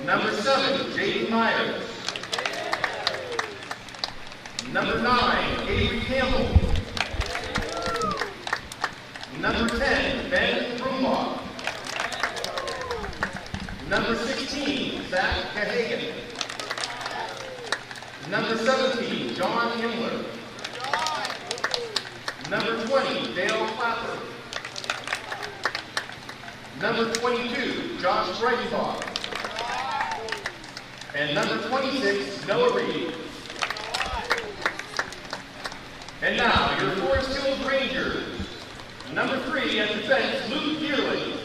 Number 7, Jaden Myers. Number 9, Avery Campbell. Number 10, Ben Brumbaugh. Number 16, Zach Cahagan. Number 17, John Himmler. Number 20, Dale Clapper. Number 22, Josh Breitenbach. And number 26, Noah Reed. And now, your Forest Hills Rangers. Number 3 at defense, Luke Dearling.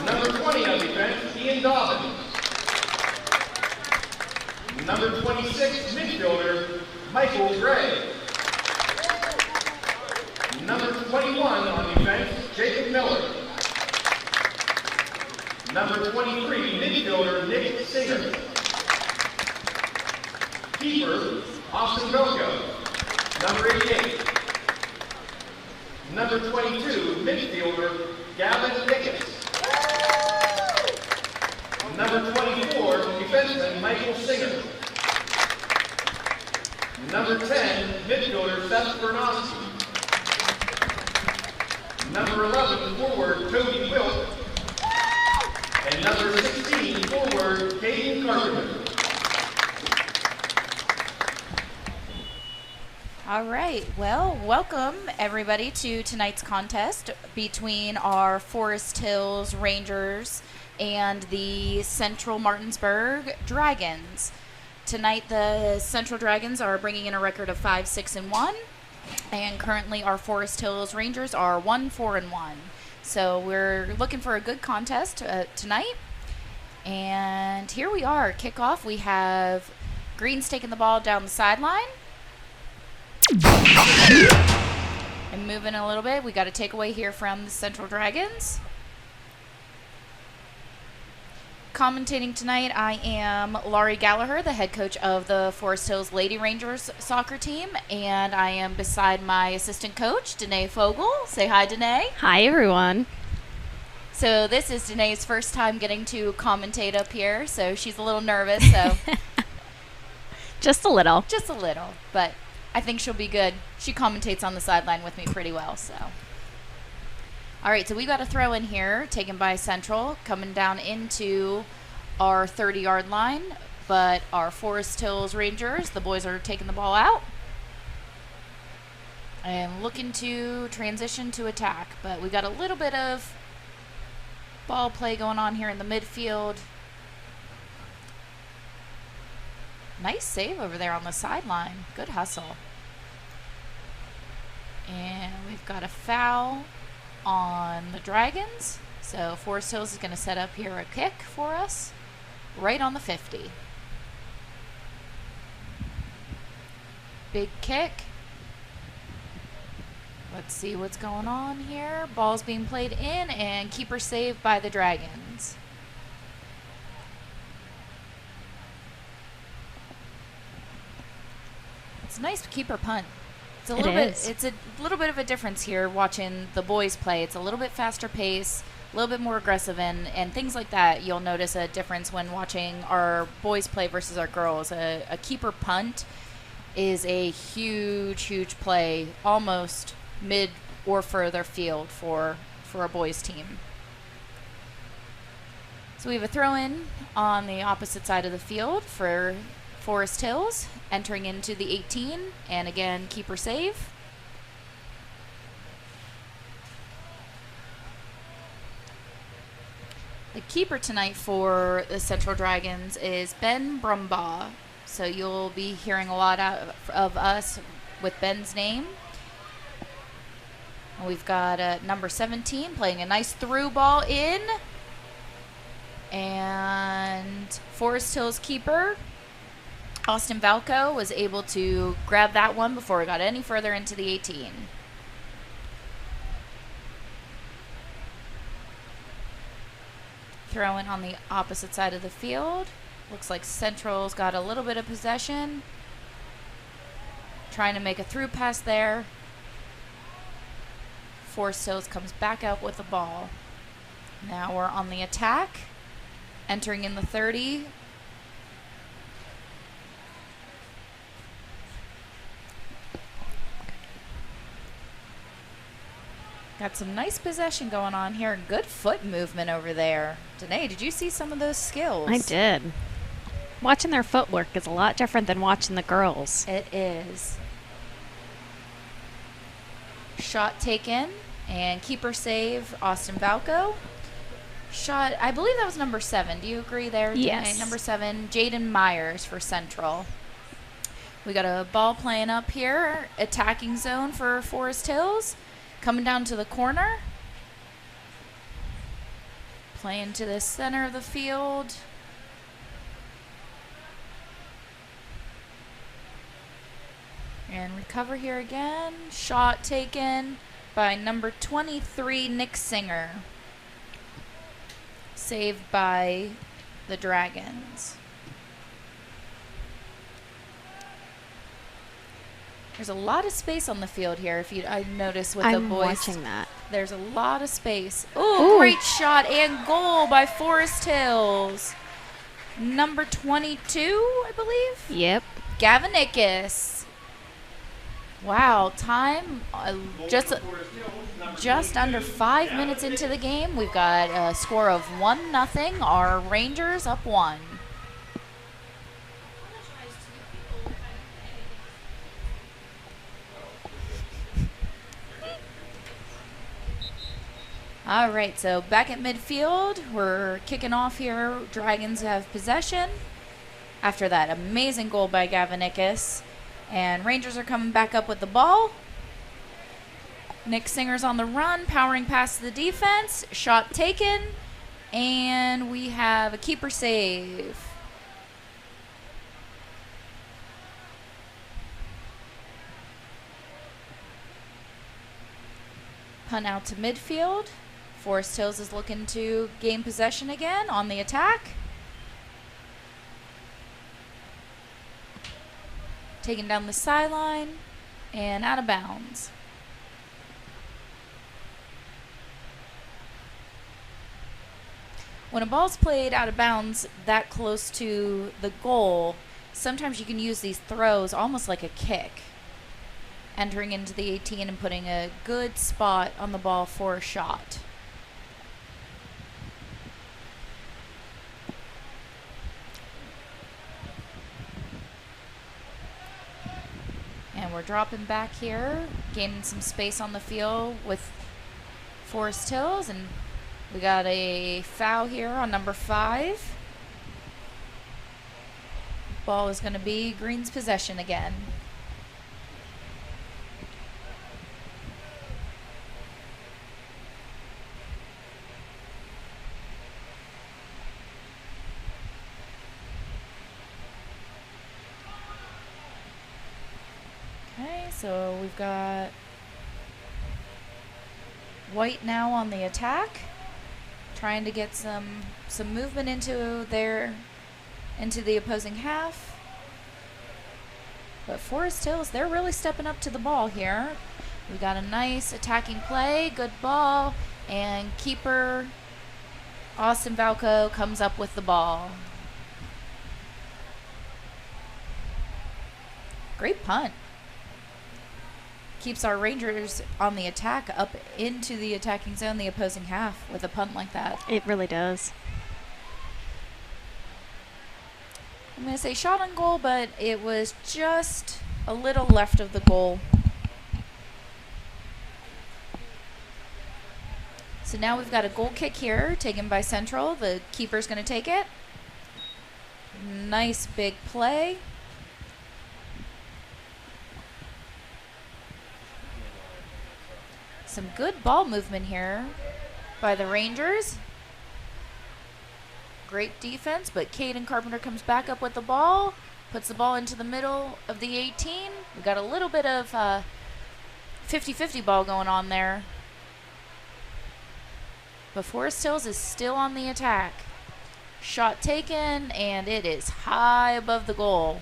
Number 20 at defense, Ian Dobbins. Number 26, midfielder, Michael Gray. Number 21 on defense, Jacob Miller. Number 23, midfielder, Nick Singer. Keeper, Austin Belko. Number 88. Number 22, midfielder, Gavin Pickett. Number 24, defenseman, Michael Singer. Number 10, midfielder, Seth Bernowski. Number 11, forward, Toby Wilk. And number 16, forward, Caden Carpenter. All right, well, welcome everybody to tonight's contest between our Forest Hills Rangers and the Central Martinsburg Dragons. Tonight, the Central Dragons are bringing in a record of 5-6-1, and currently our Forest Hills Rangers are 1-4-1. So we're looking for a good contest tonight. And here we are, kickoff. We have Green's taking the ball down the sideline. And moving a little bit, we got a takeaway here from the Central Dragons. Commentating tonight, I am Laurie Gallagher, the head coach of the Forest Hills Lady Rangers soccer team, and I am beside my assistant coach, Danae Fogel. Say hi, Danae. Hi, everyone. So this is Danae's first time getting to commentate up here, so she's a little nervous. So Just a little. Just a little, but I think she'll be good. She commentates on the sideline with me pretty well, so. All right, so we got a throw in here taken by Central, coming down into our 30-yard line, but our Forest Hills Rangers, the boys are taking the ball out and looking to transition to attack, but we got a little bit of ball play going on here in the midfield. Nice save over there on the sideline. Good hustle. And we've got a foul on the Dragons. So Forest Hills is going to set up here a kick for us right on the 50. Big kick. Let's see what's going on here. Ball's being played in and keeper saved by the Dragons. It's a nice keeper punt. It's a little bit of a difference here watching the boys play. It's a little bit faster pace, a little bit more aggressive, and things like that. You'll notice a difference when watching our boys play versus our girls. A keeper punt is a huge play, almost mid or further field for a boys team. So we have a throw-in on the opposite side of the field for Forest Hills, entering into the 18, and again, keeper save. The keeper tonight for the Central Dragons is Ben Brumbaugh, so you'll be hearing a lot out of us with Ben's name. And we've got number 17 playing a nice through ball in, and Forest Hills keeper Austin Valco was able to grab that one before it got any further into the 18. Throw in on the opposite side of the field. Looks like Central's got a little bit of possession. Trying to make a through pass there. Forest Hills comes back out with the ball. Now we're on the attack. Entering in the 30. Got some nice possession going on here. Good foot movement over there. Danae, did you see some of those skills? I did. Watching their footwork is a lot different than watching the girls. It is. Shot taken and keeper save, Austin Valco. Shot, I believe that was number 7. Do you agree there, Danae? Yes. Number 7, Jaden Myers for Central. We got a ball playing up here. Attacking zone for Forest Hills. Coming down to the corner. Playing to the center of the field. And recover here again. Shot taken by number 23, Nick Singer. Saved by the Dragons. There's a lot of space on the field here. I notice with the boys. I'm watching that. There's a lot of space. Ooh, great shot and goal by Forest Hills. Number 22, I believe. Yep. Gavanikis. Wow, time just under 5 minutes into the game. We've got a score of 1-0. Our Rangers up 1. All right, so back at midfield, we're kicking off here. Dragons have possession after that amazing goal by Gavanikis. And Rangers are coming back up with the ball. Nick Singer's on the run, powering past the defense. Shot taken, and we have a keeper save. Punt out to midfield. Forest Hills is looking to gain possession again on the attack. Taken down the sideline and out of bounds. When a ball's played out of bounds that close to the goal, sometimes you can use these throws almost like a kick, entering into the 18 and putting a good spot on the ball for a shot. And we're dropping back here, gaining some space on the field with Forest Hills, and we got a foul here on number 5. Ball is going to be Green's possession again. Okay, so we've got White now on the attack, trying to get some movement into the opposing half. But Forest Hills, they're really stepping up to the ball here. We got a nice attacking play, good ball, and keeper Austin Valco comes up with the ball. Great punt. Keeps our Rangers on the attack up into the attacking zone, the opposing half, with a punt like that. It really does. I'm going to say shot on goal, but it was just a little left of the goal. So now we've got a goal kick here, taken by Central. The keeper's going to take it. Nice big play. Some good ball movement here by the Rangers. Great defense, but Caden Carpenter comes back up with the ball, puts the ball into the middle of the 18. We got a little bit of 50-50 ball going on there. But Forest Hills is still on the attack. Shot taken, and it is high above the goal.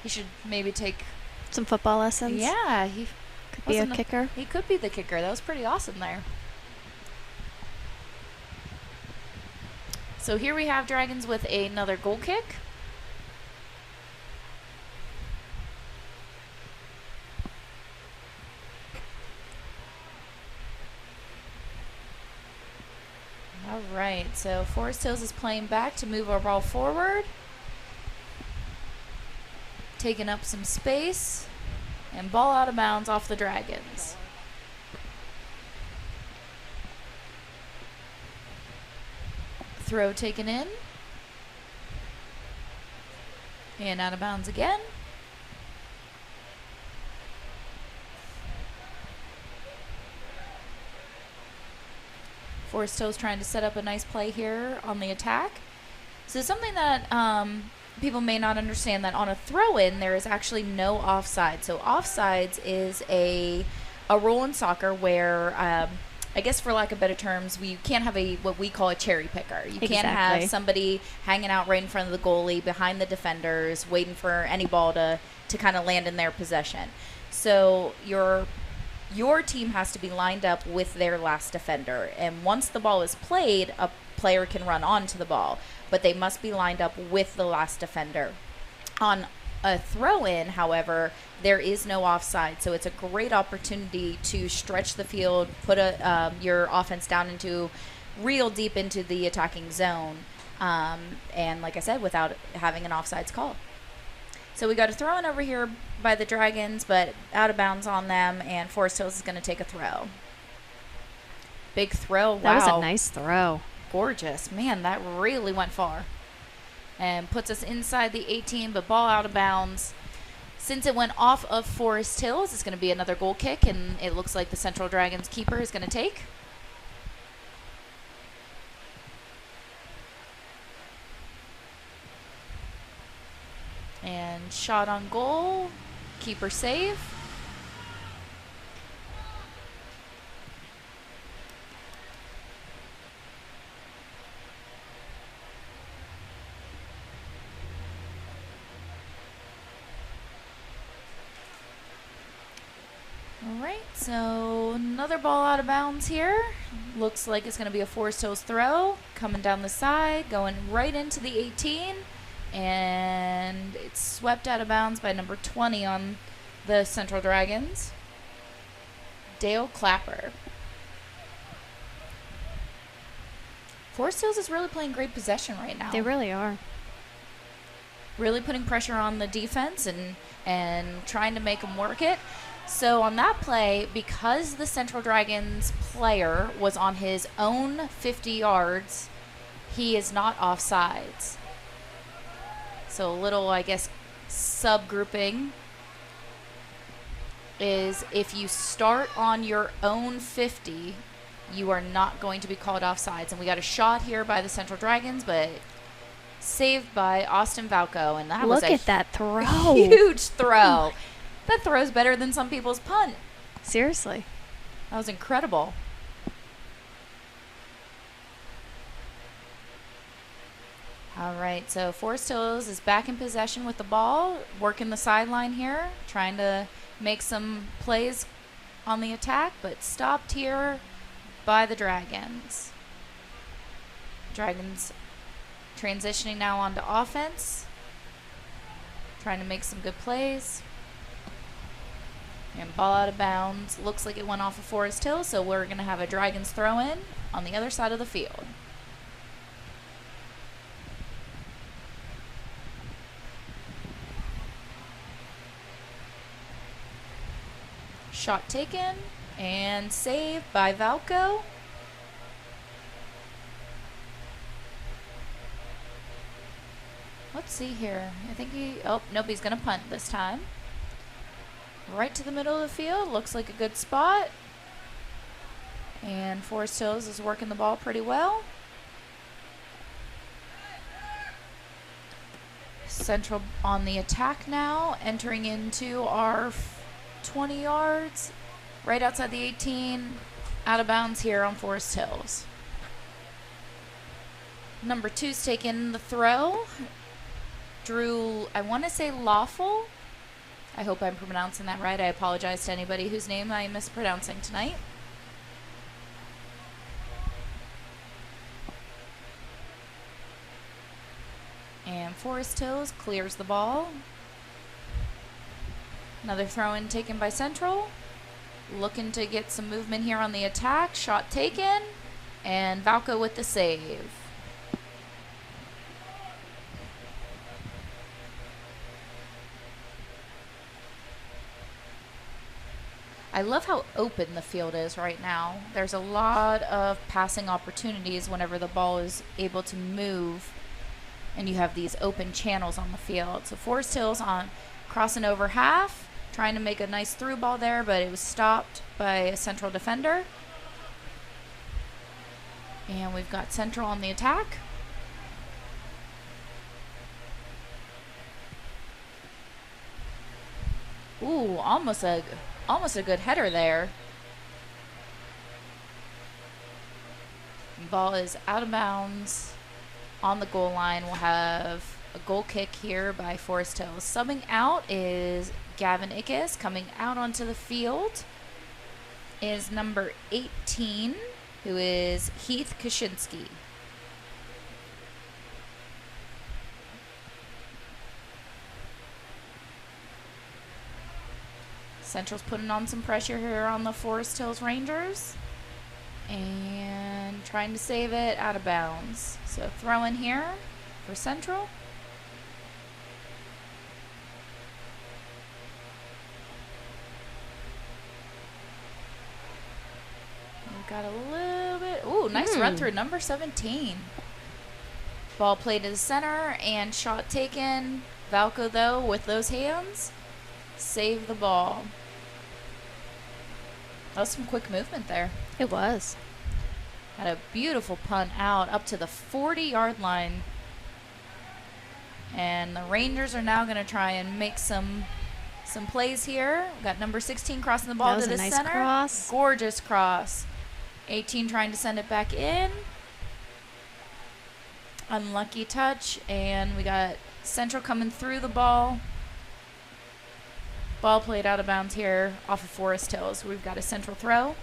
He should maybe take some football lessons. Yeah, he could be a kicker. He could be the kicker. That was pretty awesome there. So here we have Dragons with another goal kick. All right, so Forest Hills is playing back to move our ball forward. Taking up some space. And ball out of bounds off the Dragons. Throw taken in. And out of bounds again. Forest Hills trying to set up a nice play here on the attack. So something that people may not understand, that on a throw-in there is actually no offside. So offsides is a rule in soccer where I guess for lack of better terms, we can't have what we call a cherry picker. You can't have somebody hanging out right in front of the goalie, behind the defenders, waiting for any ball to kind of land in their possession. So your team has to be lined up with their last defender. And once the ball is played, a player can run onto the ball, but they must be lined up with the last defender. On a throw-in, however, there is no offside, so it's a great opportunity to stretch the field, put your offense down into real deep into the attacking zone, and like I said, without having an offsides call. So we got a throw-in over here by the Dragons, but out of bounds on them, and Forest Hills is going to take a throw. Big throw. Wow. That was a nice throw. Gorgeous. Man, that really went far. And puts us inside the 18, but ball out of bounds. Since it went off of Forest Hills, it's going to be another goal kick, and it looks like the Central Dragons keeper is going to take. And shot on goal. Keeper save. Alright, so another ball out of bounds here. Looks like it's going to be a Forest Hills throw. Coming down the side, going right into the 18. And it's swept out of bounds by number 20 on the Central Dragons, Dale Clapper. Forest Hills is really playing great possession right now. They really are. Really putting pressure on the defense and trying to make them work it. So on that play, because the Central Dragons player was on his own 50 yards, he is not offsides. So a little, I guess, subgrouping is if you start on your own 50, you are not going to be called offsides. And we got a shot here by the Central Dragons, but saved by Austin Valco. And that was Look at that throw. Huge throw. That throw's better than some people's punt. Seriously. That was incredible. All right, so Forest Hills is back in possession with the ball, working the sideline here, trying to make some plays on the attack, but stopped here by the Dragons. Dragons transitioning now onto offense, trying to make some good plays. And ball out of bounds. Looks like it went off of Forest Hills, so we're going to have a Dragons throw in on the other side of the field. Shot taken and saved by Valco. Let's see here. I think nope, he's going to punt this time. Right to the middle of the field. Looks like a good spot. And Forest Hills is working the ball pretty well. Central on the attack now, entering into our 20 yards, right outside the 18, out of bounds here on Forest Hills. Number 2's taking the throw. Drew, I want to say Lawful. I hope I'm pronouncing that right. I apologize to anybody whose name I am mispronouncing tonight. Forest Hills clears the ball. Another throw-in taken by Central. Looking to get some movement here on the attack. Shot taken. And Valco with the save. I love how open the field is right now. There's a lot of passing opportunities whenever the ball is able to move and you have these open channels on the field. So Forest Hills on crossing over half, trying to make a nice through ball there, but it was stopped by a Central defender. And we've got Central on the attack. Ooh, almost a good header there. Ball is out of bounds on the goal line. We'll have a goal kick here by Forest Hills. Subbing out is Gavin Ickes. Coming out onto the field is number 18, who is Heath Kaczynski. Central's putting on some pressure here on the Forest Hills Rangers and trying to save it out of bounds. So throw in here for Central. We've got a little bit. Ooh, nice run through number 17. Ball played to the center and shot taken. Valco, though, with those hands, save the ball. That was some quick movement there. It was. Had a beautiful punt out up to the 40-yard line. And the Rangers are now going to try and make some plays here. We've got number 16 crossing the ball to the nice center. Cross. Gorgeous cross. 18 trying to send it back in. Unlucky touch. And we got Central coming through the ball. Ball played out of bounds here off of Forest Hills. We've got a Central throw.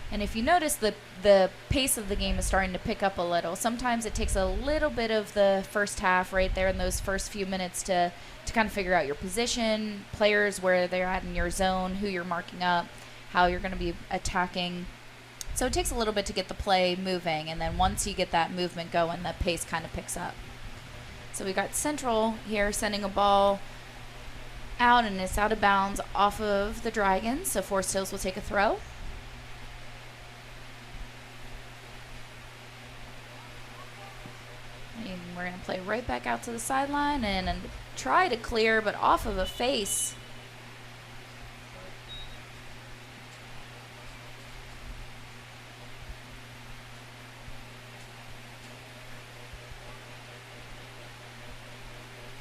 And if you notice, the pace of the game is starting to pick up a little. Sometimes it takes a little bit of the first half right there in those first few minutes to kind of figure out your position, players, where they're at in your zone, who you're marking up, how you're going to be attacking. So it takes a little bit to get the play moving. And then once you get that movement going, the pace kind of picks up. So we got Central here sending a ball out, and it's out of bounds off of the Dragons, so Forest Hills will take a throw. And we're going to play right back out to the sideline and try to clear, but off of a face.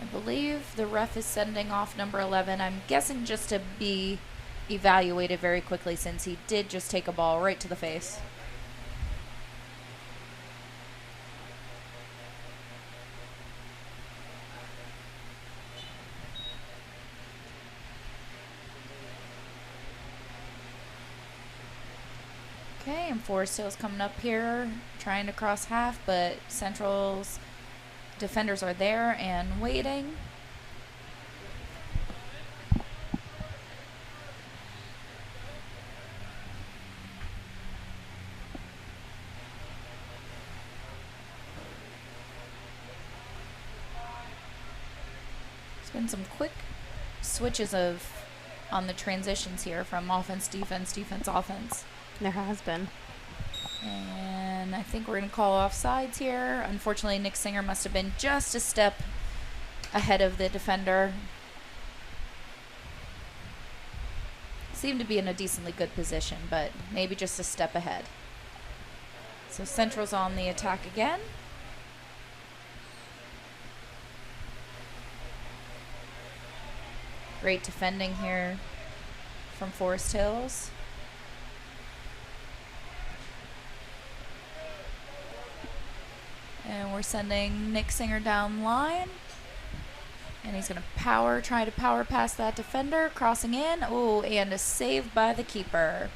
I believe the ref is sending off number 11. I'm guessing just to be evaluated very quickly, since he did just take a ball right to the face. Okay, and Forest Hills coming up here, trying to cross half, but Central's defenders are there and waiting. There's been some quick switches on the transitions here from offense, defense, offense. There has been. And I think we're going to call offsides here. Unfortunately, Nick Singer must have been just a step ahead of the defender. Seemed to be in a decently good position, but maybe just a step ahead. So Central's on the attack again. Great defending here from Forest Hills. And we're sending Nick Singer down line. And he's going to try to power past that defender, crossing in. Oh, and a save by the keeper.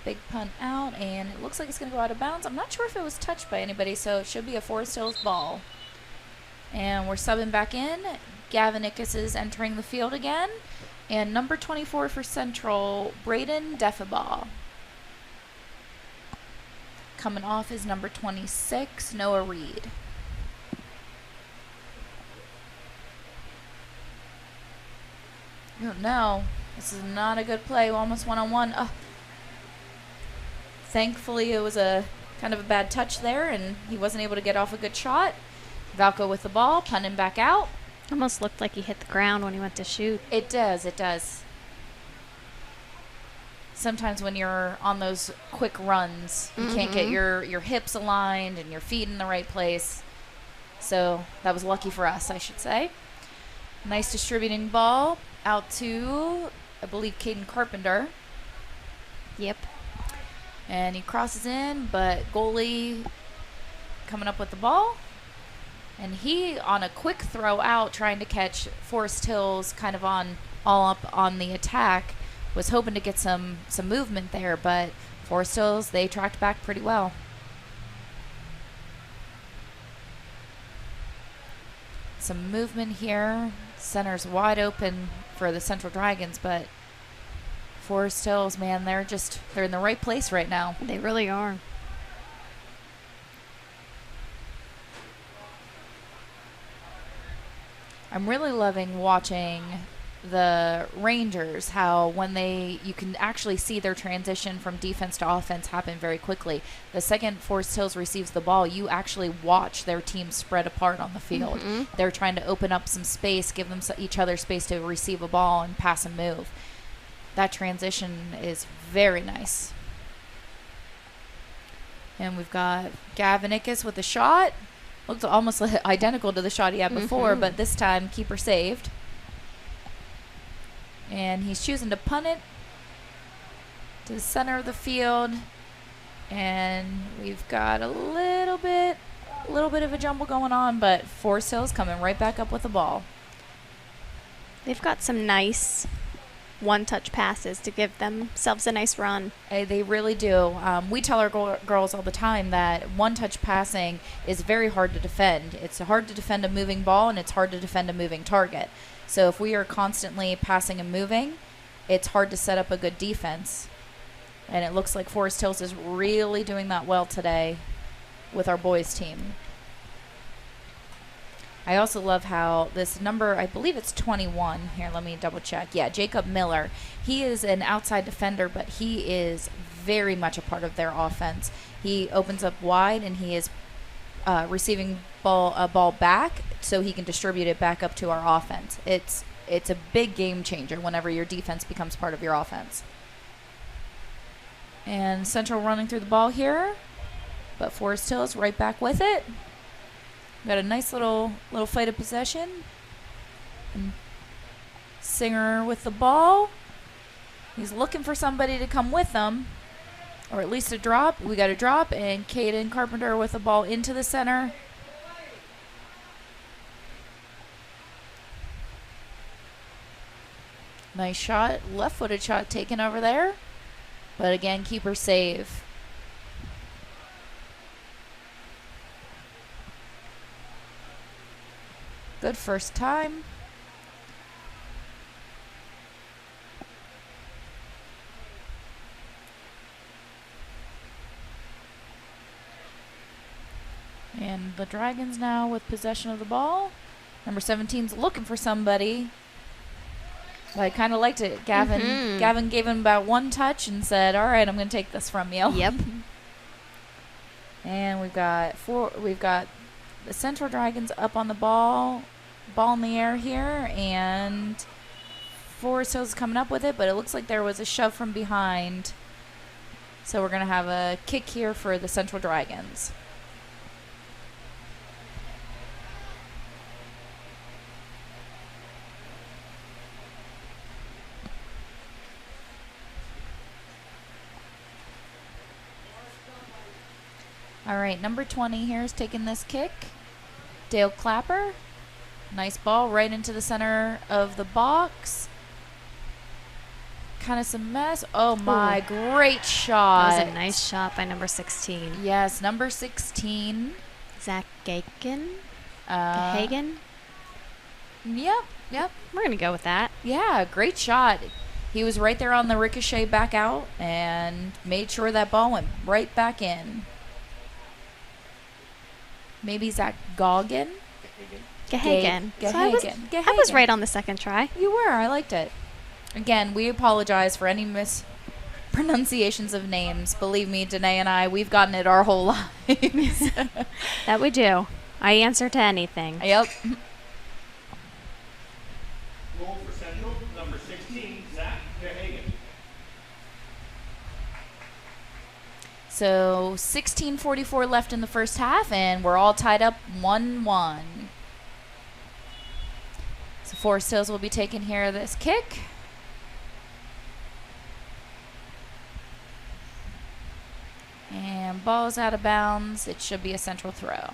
Big punt out, and it looks like it's going to go out of bounds. I'm not sure if it was touched by anybody, so it should be a Forest Hills ball. And we're subbing back in. Gavin Ickus is entering the field again. And number 24 for Central, Braden Deffibaugh. Coming off is number 26, Noah Reed. Oh, no. This is not a good play. Almost one-on-one. Oh. Thankfully, it was a kind of a bad touch there, and he wasn't able to get off a good shot. Valco with the ball, punting back out. Almost looked like he hit the ground when he went to shoot. It does, it does. Sometimes when you're on those quick runs, you can't get your hips aligned and your feet in the right place. So that was lucky for us, I should say. Nice distributing ball out to, I believe, Caden Carpenter. Yep. And he crosses in, but goalie coming up with the ball. And he, on a quick throw out, trying to catch Forest Hills kind of all up on the attack, was hoping to get some movement there, but Forest Hills, they tracked back pretty well. Some movement here. Center's wide open for the Central Dragons, but Forest Hills, man, they're in the right place right now. They really are. I'm really loving watching the Rangers, how when you can actually see their transition from defense to offense happen very quickly. The second Forest Hills receives the ball, you actually watch their team spread apart on the field. They're trying to open up some space, give them each other space to receive a ball and pass and move. That transition is very nice. And we've got Gavin Ickus with a shot. Looked almost identical to the shot he had before, but this time keeper saved. And he's choosing to punt it to the center of the field. And we've got a little bit of a jumble going on, but Forest Hills coming right back up with the ball. They've got some nice one-touch passes to give themselves a nice run. They really do. We tell our girls all the time that one-touch passing is very hard to defend. It's hard to defend a moving ball, and it's hard to defend a moving target. So if we are constantly passing and moving, it's hard to set up a good defense. And it looks like Forest Hills is really doing that well today with our boys team. I also love how this number, I believe it's 21. Here, let me double check. Yeah, Jacob Miller. He is an outside defender, but he is very much a part of their offense. He opens up wide, and he is receiving a ball back so he can distribute it back up to our offense. It's a big game changer whenever your defense becomes part of your offense. And Central running through the ball here, but Forest Hills right back with it. Got a nice little fight of possession. And Singer with the ball. He's looking for somebody to come with them, or at least a drop. We got a drop, and Caden Carpenter with the ball into the center. Nice shot, left-footed shot taken over there. But again, keeper save. Good first time. And the Dragons now with possession of the ball. Number 17's looking for somebody. But I kind of liked it. Gavin gave him about one touch and said, "All right, I'm going to take this from you." Yep. And we've got the Central Dragons up on the ball in the air here, and Forest Hills is coming up with it, but it looks like there was a shove from behind. So we're going to have a kick here for the Central Dragons. All right, number 20 here is taking this kick. Dale Clapper. Nice ball right into the center of the box. kind of some mess. Oh my, great shot. That was a nice shot by number 16. Yes, number 16. Zach Gagan? Hagen? Yep. We're going to go with that. Yeah, great shot. He was right there on the ricochet back out and made sure that ball went right back in. Maybe Zach Goggin? Gahagan. Gahagan. I was right on the second try. You were. I liked it. Again, we apologize for any mispronunciations of names. Believe me, Danae and I, we've gotten it our whole lives. That we do. I answer to anything. Yep. Goal for Central, number 16, Zach Gahagan. So 16:44 left in the first half, and we're all tied up 1-1. So Forest Hills will be taking here of this kick. And ball's out of bounds. It should be a Central throw.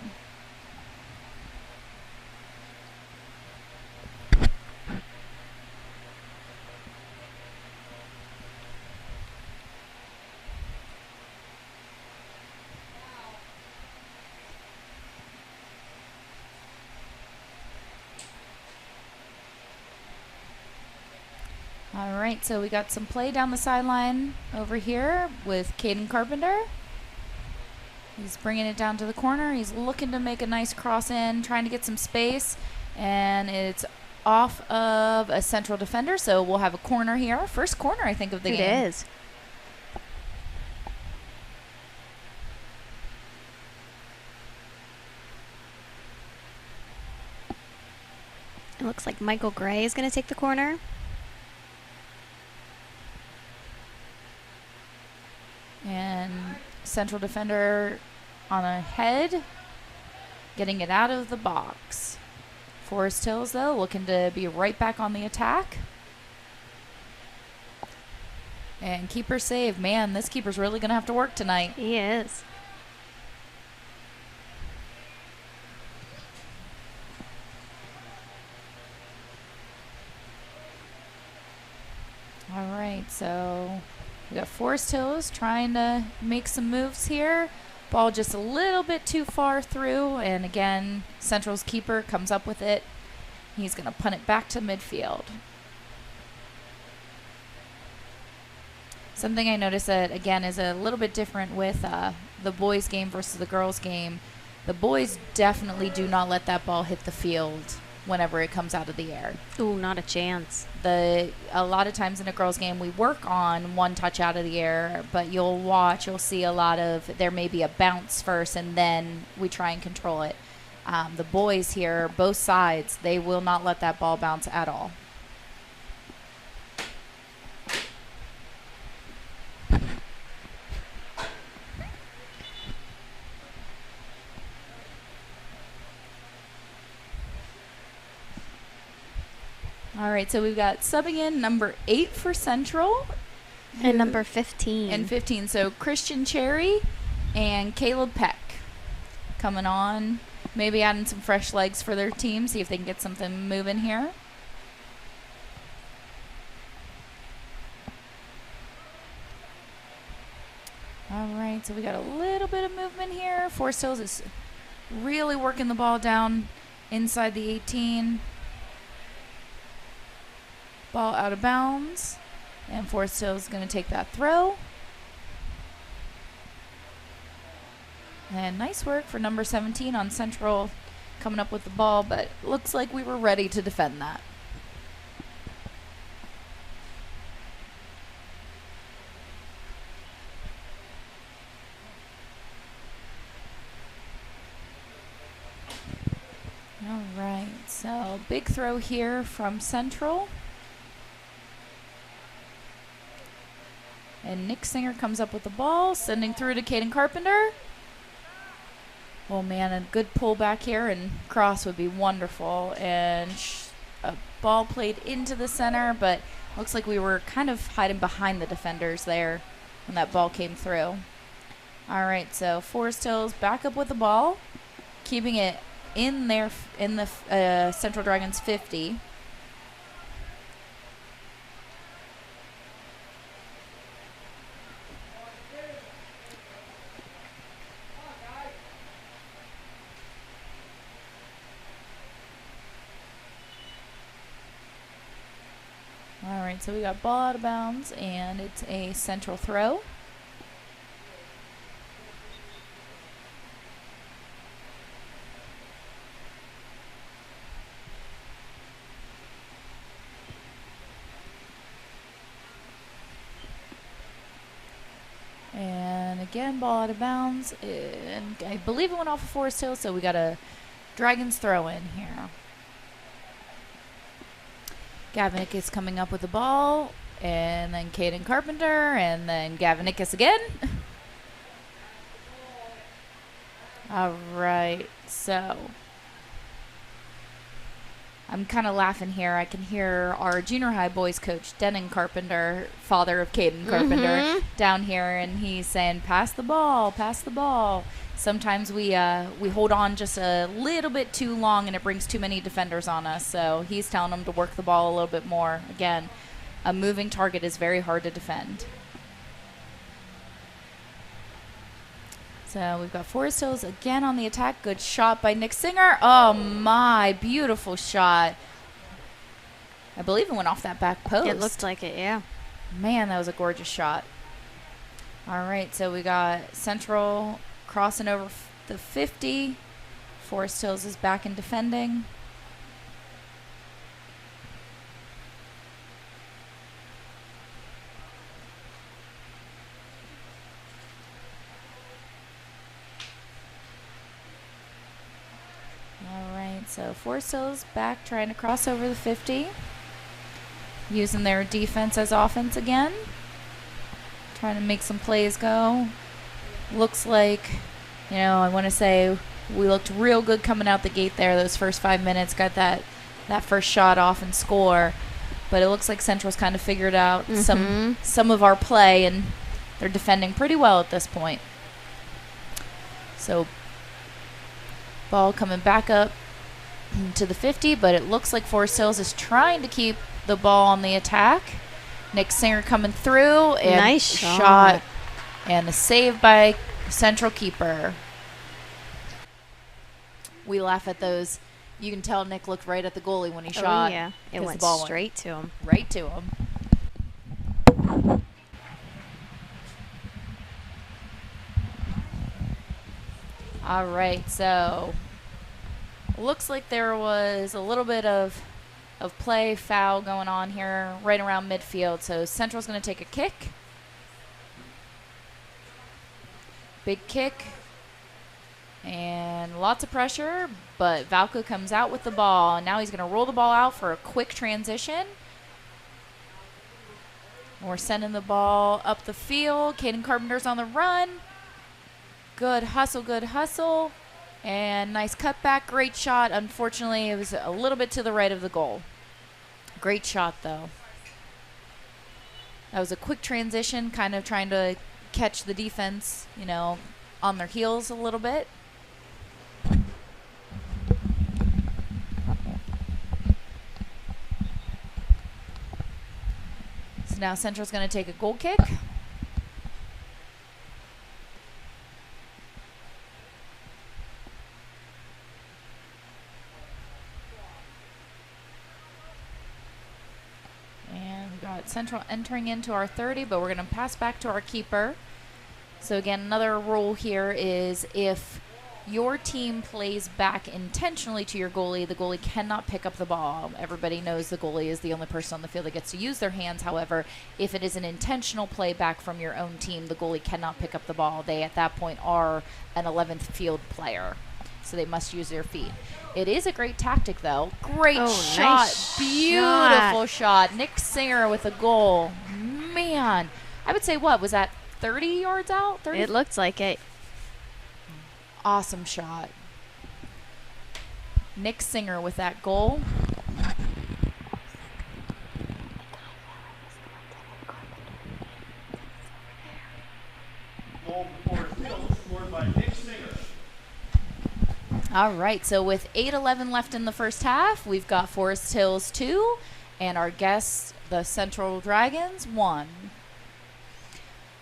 All right, so we got some play down the sideline over here with Caden Carpenter. He's bringing it down to the corner. He's looking to make a nice cross in, trying to get some space, and it's off of a Central defender, so we'll have a corner here. First corner, I think, of the game. It is. It looks like Michael Gray is going to take the corner. And Central defender on ahead, getting it out of the box. Forest Hills, though, looking to be right back on the attack. And keeper save. Man, this keeper's really going to have to work tonight. He is. All right, so we got Forest Hills trying to make some moves here. Ball just a little bit too far through, and again, Central's keeper comes up with it. He's going to punt it back to midfield. Something I noticed that, again, is a little bit different with the boys' game versus the girls' game. The boys definitely do not let that ball hit the field whenever it comes out of the air. Ooh, not a chance. A lot of times in a girls' game, we work on one touch out of the air, but you'll see a lot of, there may be a bounce first, and then we try and control it. The boys here, both sides, they will not let that ball bounce at all. All right, so we've got subbing in number 8 for Central. And number 15. And 15, so Christian Cherry and Caleb Peck coming on. Maybe adding some fresh legs for their team, see if they can get something moving here. All right, so we got a little bit of movement here. Forest Hills is really working the ball down inside the 18. Ball out of bounds, and Forest Hills is going to take that throw. And nice work for number 17 on Central coming up with the ball, but looks like we were ready to defend that. All right, so big throw here from Central. And Nick Singer comes up with the ball, sending through to Caden Carpenter. Oh man, a good pull back here and cross would be wonderful. And a ball played into the center, but looks like we were kind of hiding behind the defenders there when that ball came through. All right, so Forest Hills back up with the ball, keeping it in there in the Central Dragons 50. right, so we got ball out of bounds, and it's a Central throw. And again, ball out of bounds, and I believe it went off of Forest Hill, so we got a Dragons throw in here. Gavanicus coming up with the ball, and then Caden Carpenter, and then Gavanicus again. All right, so I'm kind of laughing here. I can hear our junior high boys coach, Denon Carpenter, father of Caden Carpenter, down here, and he's saying, pass the ball, pass the ball. Sometimes we hold on just a little bit too long, and it brings too many defenders on us. So he's telling them to work the ball a little bit more. Again, a moving target is very hard to defend. So we've got Forest Hills again on the attack. Good shot by Nick Singer. Oh, my. Beautiful shot. I believe it went off that back post. It looked like it, yeah. Man, that was a gorgeous shot. All right, so we got Central crossing over the 50. Forest Hills is back in defending. So Forest Hills back trying to cross over the 50. Using their defense as offense again. Trying to make some plays go. Looks like, I want to say we looked real good coming out the gate there those first 5 minutes. Got that first shot off and score. But it looks like Central's kind of figured out some of our play, and they're defending pretty well at this point. So ball coming back up to the 50, but it looks like Forest Hills is trying to keep the ball on the attack. Nick Singer coming through, and nice shot. And a save by Central keeper. We laugh at those. You can tell Nick looked right at the goalie when he shot. Yeah, it went the ball straight to him. Right to him. All right, so looks like there was a little bit of play, foul going on here right around midfield. So Central's going to take a kick. Big kick. And lots of pressure, but Valka comes out with the ball. And now he's going to roll the ball out for a quick transition. We're sending the ball up the field. Caden Carpenter's on the run. Good hustle, good hustle. And nice cutback, great shot. Unfortunately, it was a little bit to the right of the goal. Great shot, though. That was a quick transition, kind of trying to catch the defense, on their heels a little bit. So now Central's going to take a goal kick. Central entering into our 30, but we're going to pass back to our keeper. So again, another rule here is if your team plays back intentionally to your goalie, the goalie cannot pick up the ball. Everybody knows the goalie is the only person on the field that gets to use their hands. However, if it is an intentional play back from your own team, the goalie cannot pick up the ball. They, at that point, are an 11th field player. So they must use their feet. It is a great tactic, though. Great shot. Nice Beautiful shot. Nick Singer with a goal. Man. I would say, what, was that 30 yards out? 30? It looks like it. Awesome shot. Nick Singer with that goal. Goal for Forest Hills, scored by Nick Singer. All right, so with 8:11 left in the first half, we've got Forest Hills 2, and our guests, the Central Dragons, 1.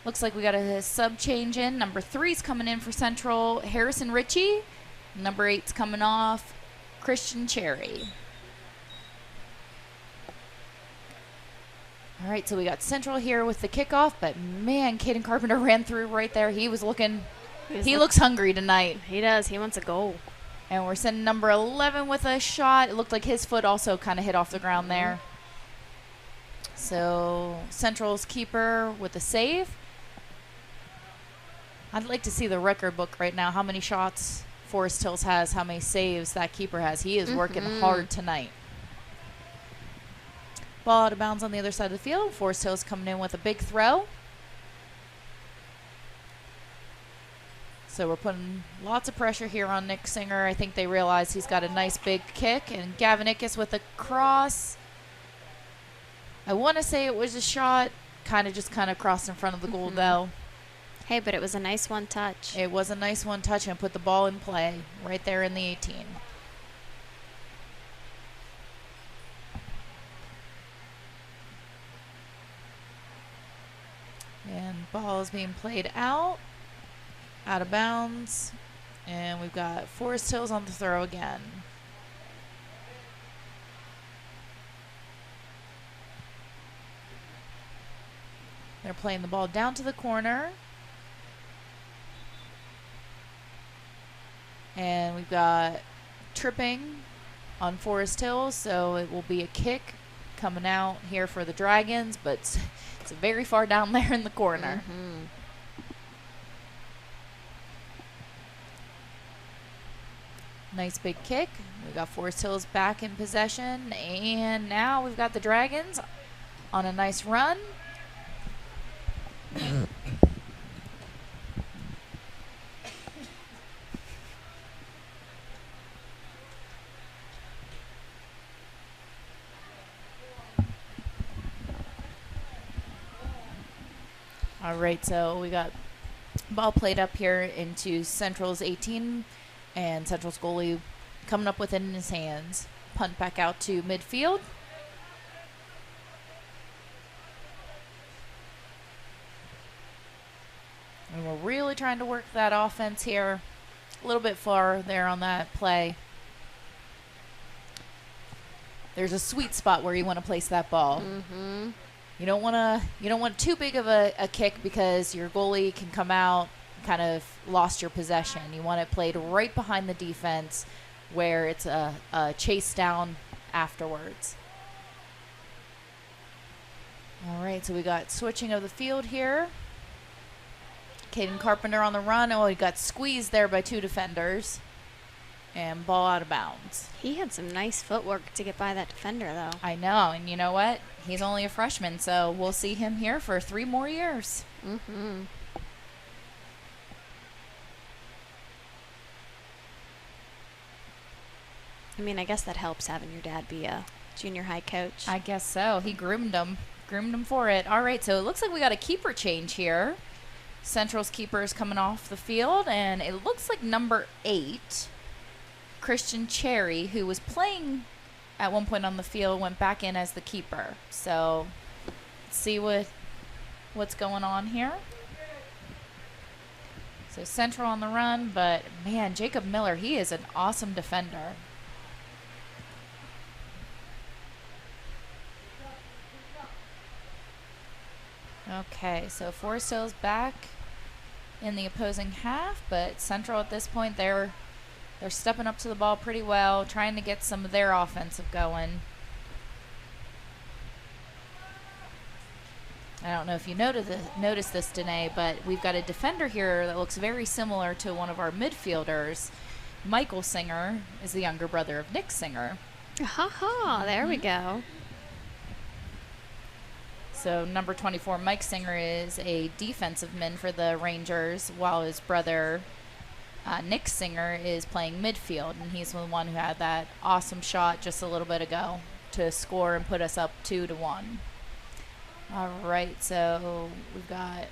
Looks like we got a sub change in. Number 3's coming in for Central, Harrison Ritchie. Number 8's coming off, Christian Cherry. All right, so we got Central here with the kickoff, but man, Caden Carpenter ran through right there. He was looking, he looks hungry tonight. He does. He wants a goal. And we're sending number 11 with a shot. It looked like his foot also kind of hit off the ground there. So Central's keeper with a save. I'd like to see the record book right now, how many shots Forest Hills has, how many saves that keeper has. He is working hard tonight. Ball out of bounds on the other side of the field. Forest Hills coming in with a big throw. So we're putting lots of pressure here on Nick Singer. I think they realize he's got a nice big kick. And Gavanikis with a cross. I want to say it was a shot. Kind of crossed in front of the goal, though. Hey, but it was a nice one touch. It was a nice one touch and put the ball in play right there in the 18. And ball is being played out of bounds. And we've got Forest Hills on the throw again. They're playing the ball down to the corner. And we've got tripping on Forest Hills, so it will be a kick coming out here for the Dragons, but it's very far down there in the corner. Nice big kick. We've got Forest Hills back in possession, and now we've got the Dragons on a nice run. All right, so we got ball played up here into Central's 18, and Central's goalie coming up with it in his hands. Punt back out to midfield. And we're really trying to work that offense here. A little bit far there on that play. There's a sweet spot where you want to place that ball. You don't want too big of a kick because your goalie can come out, kind of lost your possession. You want it played right behind the defense where it's a chase down afterwards. All right, so we got switching of the field here. Caden Carpenter on the run. Oh, he got squeezed there by two defenders. And ball out of bounds. He had some nice footwork to get by that defender, though. I know, and you know what? He's only a freshman, so we'll see him here for 3 more years. I mean, I guess that helps having your dad be a junior high coach. I guess so. He groomed him for it. All right, so it looks like we got a keeper change here. Central's keeper is coming off the field, and it looks like number 8, Christian Cherry, who was playing at one point on the field, went back in as the keeper. So let's see what's going on here. So Central on the run, but man, Jacob Miller, he is an awesome defender. Okay, so Forest Hills back in the opposing half, but Central at this point, they're stepping up to the ball pretty well, trying to get some of their offensive going. I don't know if you noticed this, Danae, but we've got a defender here that looks very similar to one of our midfielders. Michael Singer is the younger brother of Nick Singer. There we go. So number 24, Mike Singer, is a defensive man for the Rangers, while his brother Nick Singer is playing midfield, and he's the one who had that awesome shot just a little bit ago to score and put us up 2-1. All right, so we've got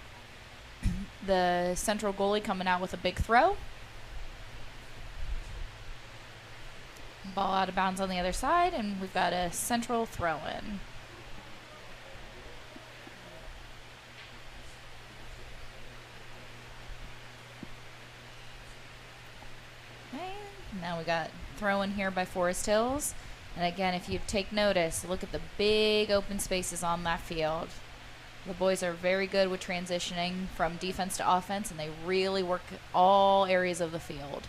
the Central goalie coming out with a big throw. Ball out of bounds on the other side, and we've got a Central throw-in. Now we got throw in here by Forest Hills. And again, if you take notice, look at the big open spaces on that field. The boys are very good with transitioning from defense to offense, and they really work all areas of the field.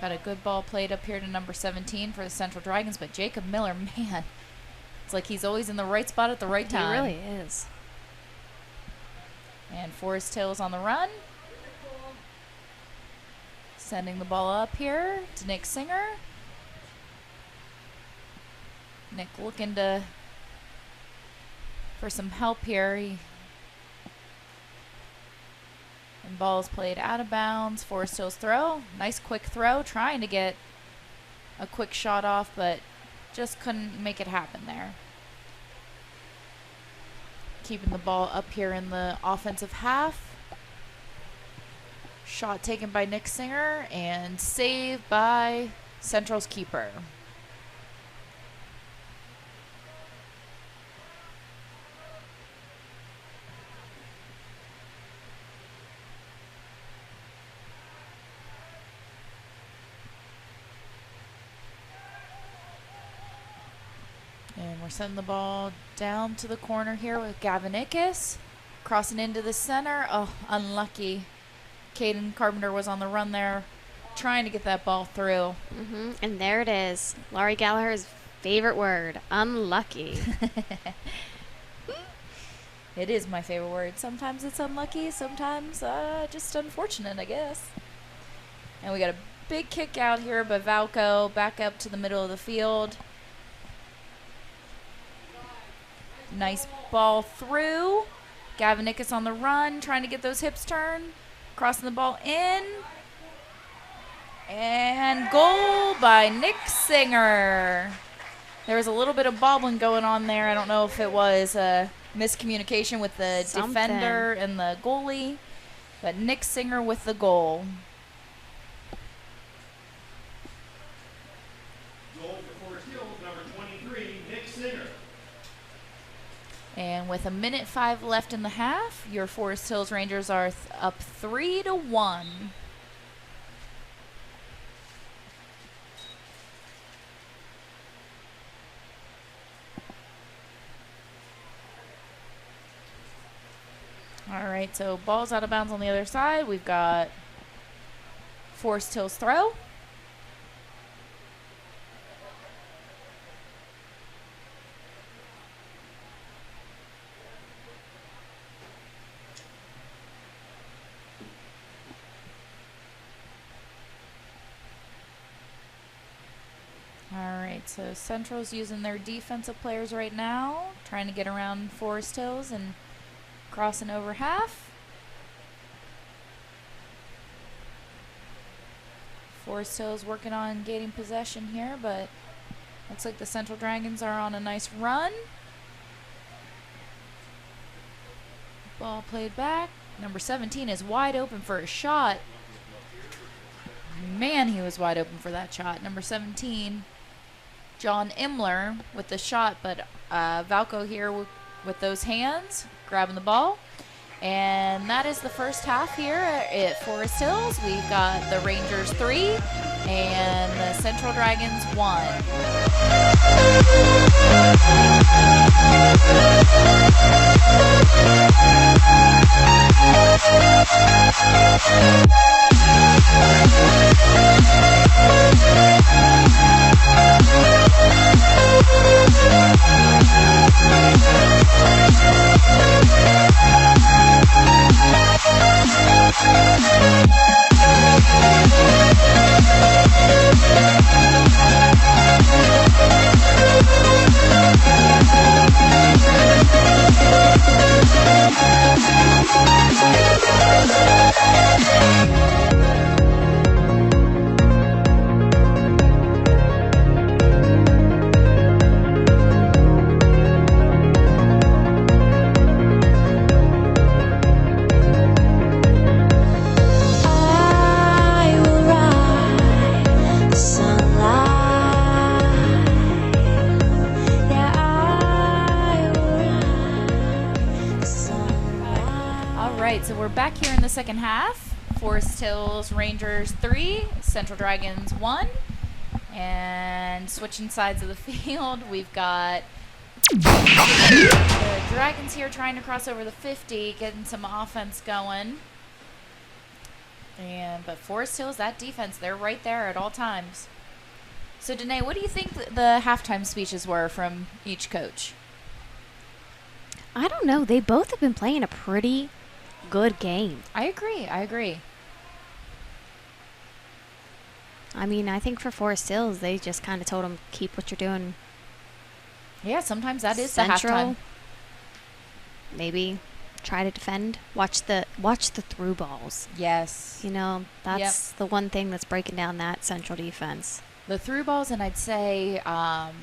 Got a good ball played up here to number 17 for the Central Dragons, but Jacob Miller, man, it's like he's always in the right spot at the right time. He really is. And Forest Hills on the run. Sending the ball up here to Nick Singer. Nick looking for some help here. And ball's played out of bounds. Forest Hills throw. Nice quick throw. Trying to get a quick shot off, but just couldn't make it happen there. Keeping the ball up here in the offensive half. Shot taken by Nick Singer and saved by Central's keeper. And we're sending the ball down to the corner here with Gavanikis. Crossing into the center. Oh, unlucky. Caden Carpenter was on the run there, trying to get that ball through. And there it is. Laurie Gallagher's favorite word, unlucky. It is my favorite word. Sometimes it's unlucky, sometimes just unfortunate, I guess. And we got a big kick out here by Valco, back up to the middle of the field. Nice ball through. Gavanikis on the run, trying to get those hips turned. Crossing the ball in. And goal by Nick Singer. There was a little bit of bobbling going on there. I don't know if it was a miscommunication with the defender and the goalie. But Nick Singer with the goal. Goal for Forest Hills, number 23, Nick Singer. And with 1:05 left in the half, your Forest Hills Rangers are up 3-1. All right, so ball's out of bounds on the other side. We've got Forest Hills throw. So Central's using their defensive players right now, trying to get around Forest Hills and crossing over half. Forest Hills working on gaining possession here, but looks like the Central Dragons are on a nice run. Ball played back. Number 17 is wide open for a shot. Man, he was wide open for that shot. Number 17, John Imler with the shot, but Valco here with those hands, grabbing the ball. And that is the first half here at Forest Hills. We've got the Rangers 3 and the Central Dragons 1. So we're back here in the second half. Forest Hills Rangers 3, Central Dragons 1. And switching sides of the field, we've got the Dragons here trying to cross over the 50, getting some offense going. But Forest Hills, that defense, they're right there at all times. So, Danae, what do you think the halftime speeches were from each coach? I don't know. They both have been playing a pretty good game. I agree. I mean, I think for Forest Hills, they just kind of told them, keep what you're doing. Yeah, sometimes that is Central, the halftime. Maybe try to defend. Watch the through balls. Yes. You know, that's the one thing that's breaking down that Central defense. The through balls, and I'd say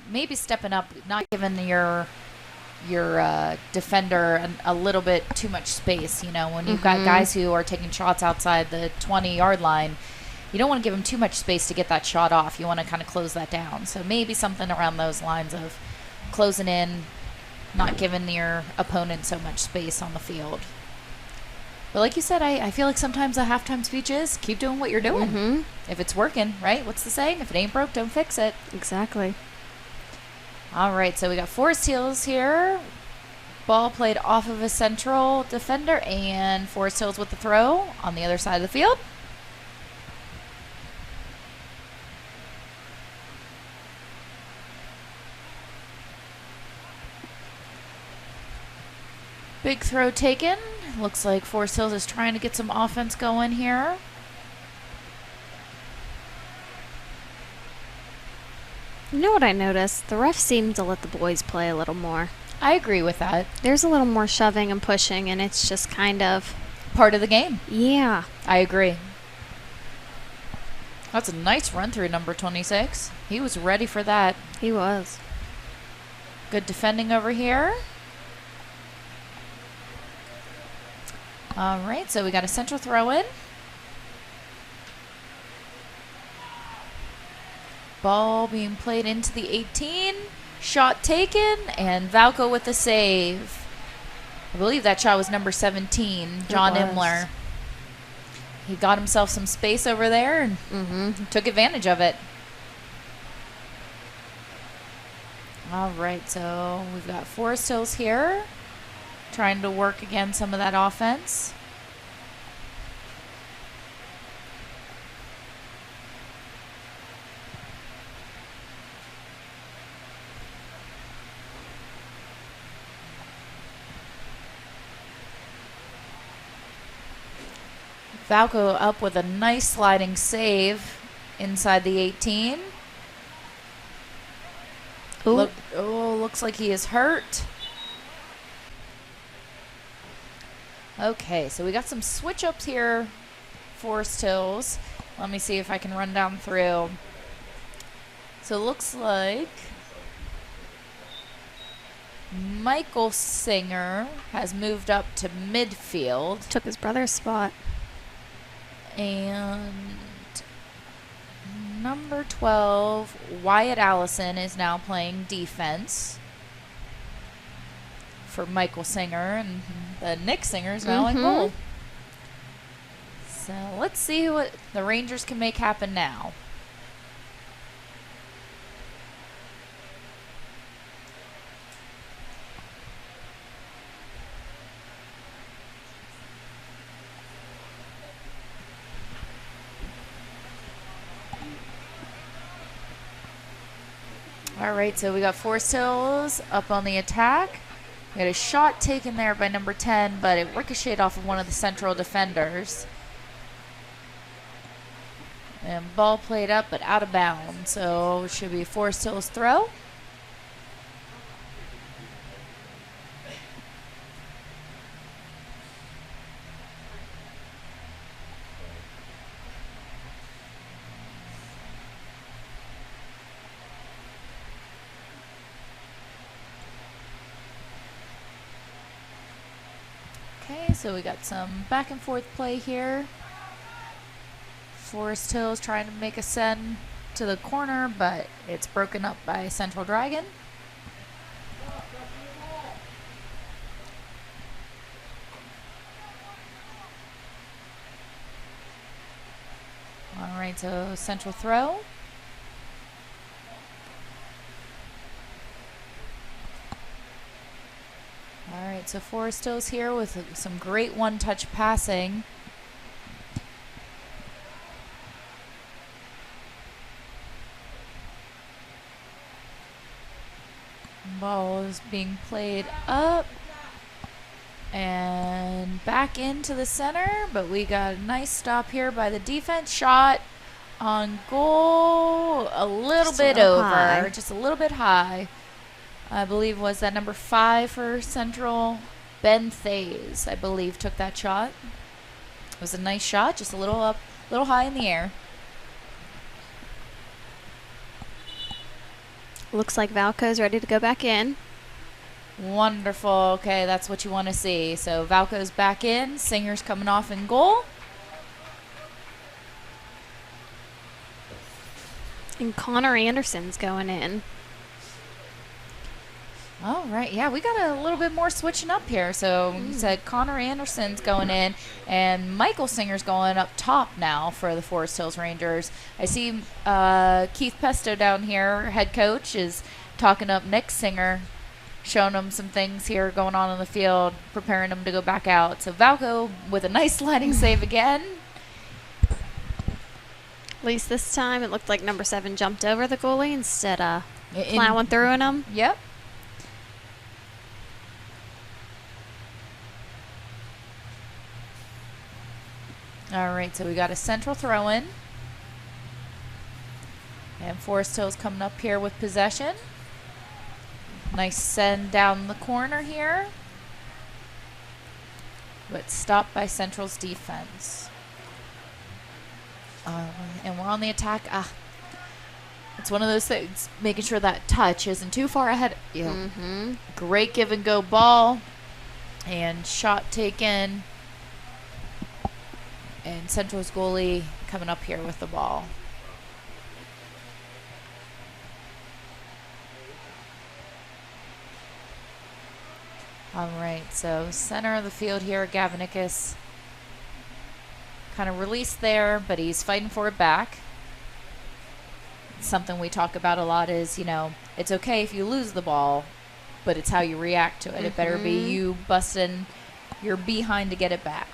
maybe stepping up, not giving your defender a little bit too much space. You know, when you've got guys who are taking shots outside the 20-yard line, you don't want to give them too much space to get that shot off. You want to kind of close that down. So maybe something around those lines of closing in, not giving your opponent so much space on the field. But like you said, I feel like sometimes the halftime speech is keep doing what you're doing. If it's working, right? What's the saying? If it ain't broke, don't fix it. Exactly. All right, so we got Forest Hills here. Ball played off of a Central defender, and Forest Hills with the throw on the other side of the field. Big throw taken. Looks like Forest Hills is trying to get some offense going here. You know what I noticed? The refs seem to let the boys play a little more. I agree with that. There's a little more shoving and pushing, and it's just kind of part of the game. Yeah. I agree. That's a nice run through, number 26. He was ready for that. He was. Good defending over here. All right, so we got a Central throw in. Ball being played into the 18. Shot taken, and Valco with the save. I believe that shot was number 17, John Imler. He got himself some space over there and took advantage of it. All right, so we've got Forest Hills here trying to work again some of that offense. Valco up with a nice sliding save inside the 18. Looks like he is hurt. Okay, so we got some switch ups here, Forest Hills. Let me see if I can run down through. So it looks like Michael Singer has moved up to midfield. Took his brother's spot. And number 12, Wyatt Allison, is now playing defense for Michael Singer, and the Nick Singer is now in goal. So let's see what the Rangers can make happen now. All right, so we got Forest Hills up on the attack. We had a shot taken there by number 10, but it ricocheted off of one of the Central defenders. And ball played up, but out of bounds. So it should be Forest Hills throw. Okay, so we got some back and forth play here. Forest Hills trying to make a send to the corner, but it's broken up by Central Dragon. right, so central throw. All right, so Forest Hills here with some great one-touch passing. Ball is being played up and back into the center, but we got a nice stop here by the defense. Shot on goal, a little bit over, high. just a little bit high. I believe was that number 5 for Central, Ben Thays, I believe, took that shot. It was a nice shot, just a little up, a little high in the air. Looks like Valco's ready to go back in. Wonderful. Okay, that's what you want to see. So Valco's back in. Singer's coming off in goal. And Connor Anderson's going in. All right. Yeah, we got a little bit more switching up here. So you said Connor Anderson's going in, and Michael Singer's going up top now for the Forest Hills Rangers. I see Keith Pesto down here, head coach, is talking up Nick Singer, showing him some things here going on in the field, preparing him to go back out. So Valco with a nice sliding save again. At least this time it looked like number 7 jumped over the goalie instead of plowing through him. Yep. All right, so we got a central throw-in. And Forest Hills coming up here with possession. Nice send down the corner here. But stopped by Central's defense. And we're on the attack. It's one of those things, making sure that touch isn't too far ahead. Yeah. Great give and go ball. And shot taken. And Central's goalie coming up here with the ball. All right, so center of the field here, Gavanicus kind of released there, but he's fighting for it back. Something we talk about a lot is, you know, it's okay if you lose the ball, but it's how you react to it. It better be you busting your behind to get it back.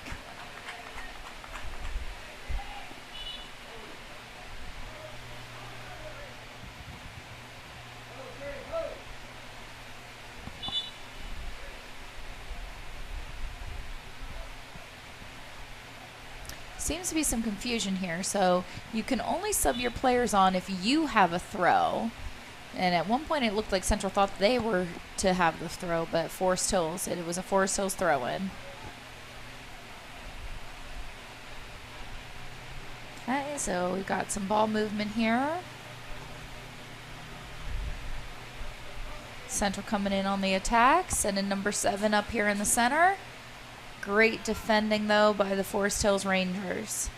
Seems to be some confusion here. So you can only sub your players on if you have a throw. And at one point it looked like Central thought they were to have the throw, but Forest Hills, it was a Forest Hills throw-in. Okay, so we've got some ball movement here. Central coming in on the attack, sending number 7 up here in the center. Great defending, though, by the Forest Hills Rangers.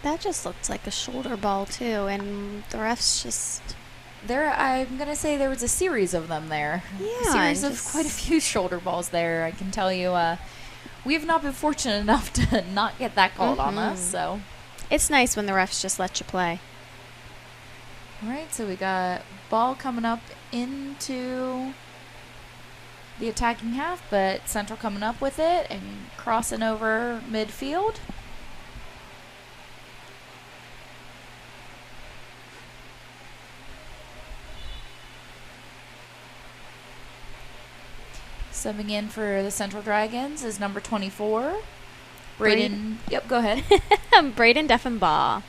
That just looks like a shoulder ball, too, and the refs just... I'm going to say there was a series of them there. Yeah. A series of quite a few shoulder balls there. I can tell you, we have not been fortunate enough to not get that called on us, so... It's nice when the refs just let you play. All right, so we got ball coming up into the attacking half, but Central coming up with it and crossing over midfield. Subbing in for the Central Dragons is number 24. Braden. Yep, go ahead. Braden Deffenbaugh.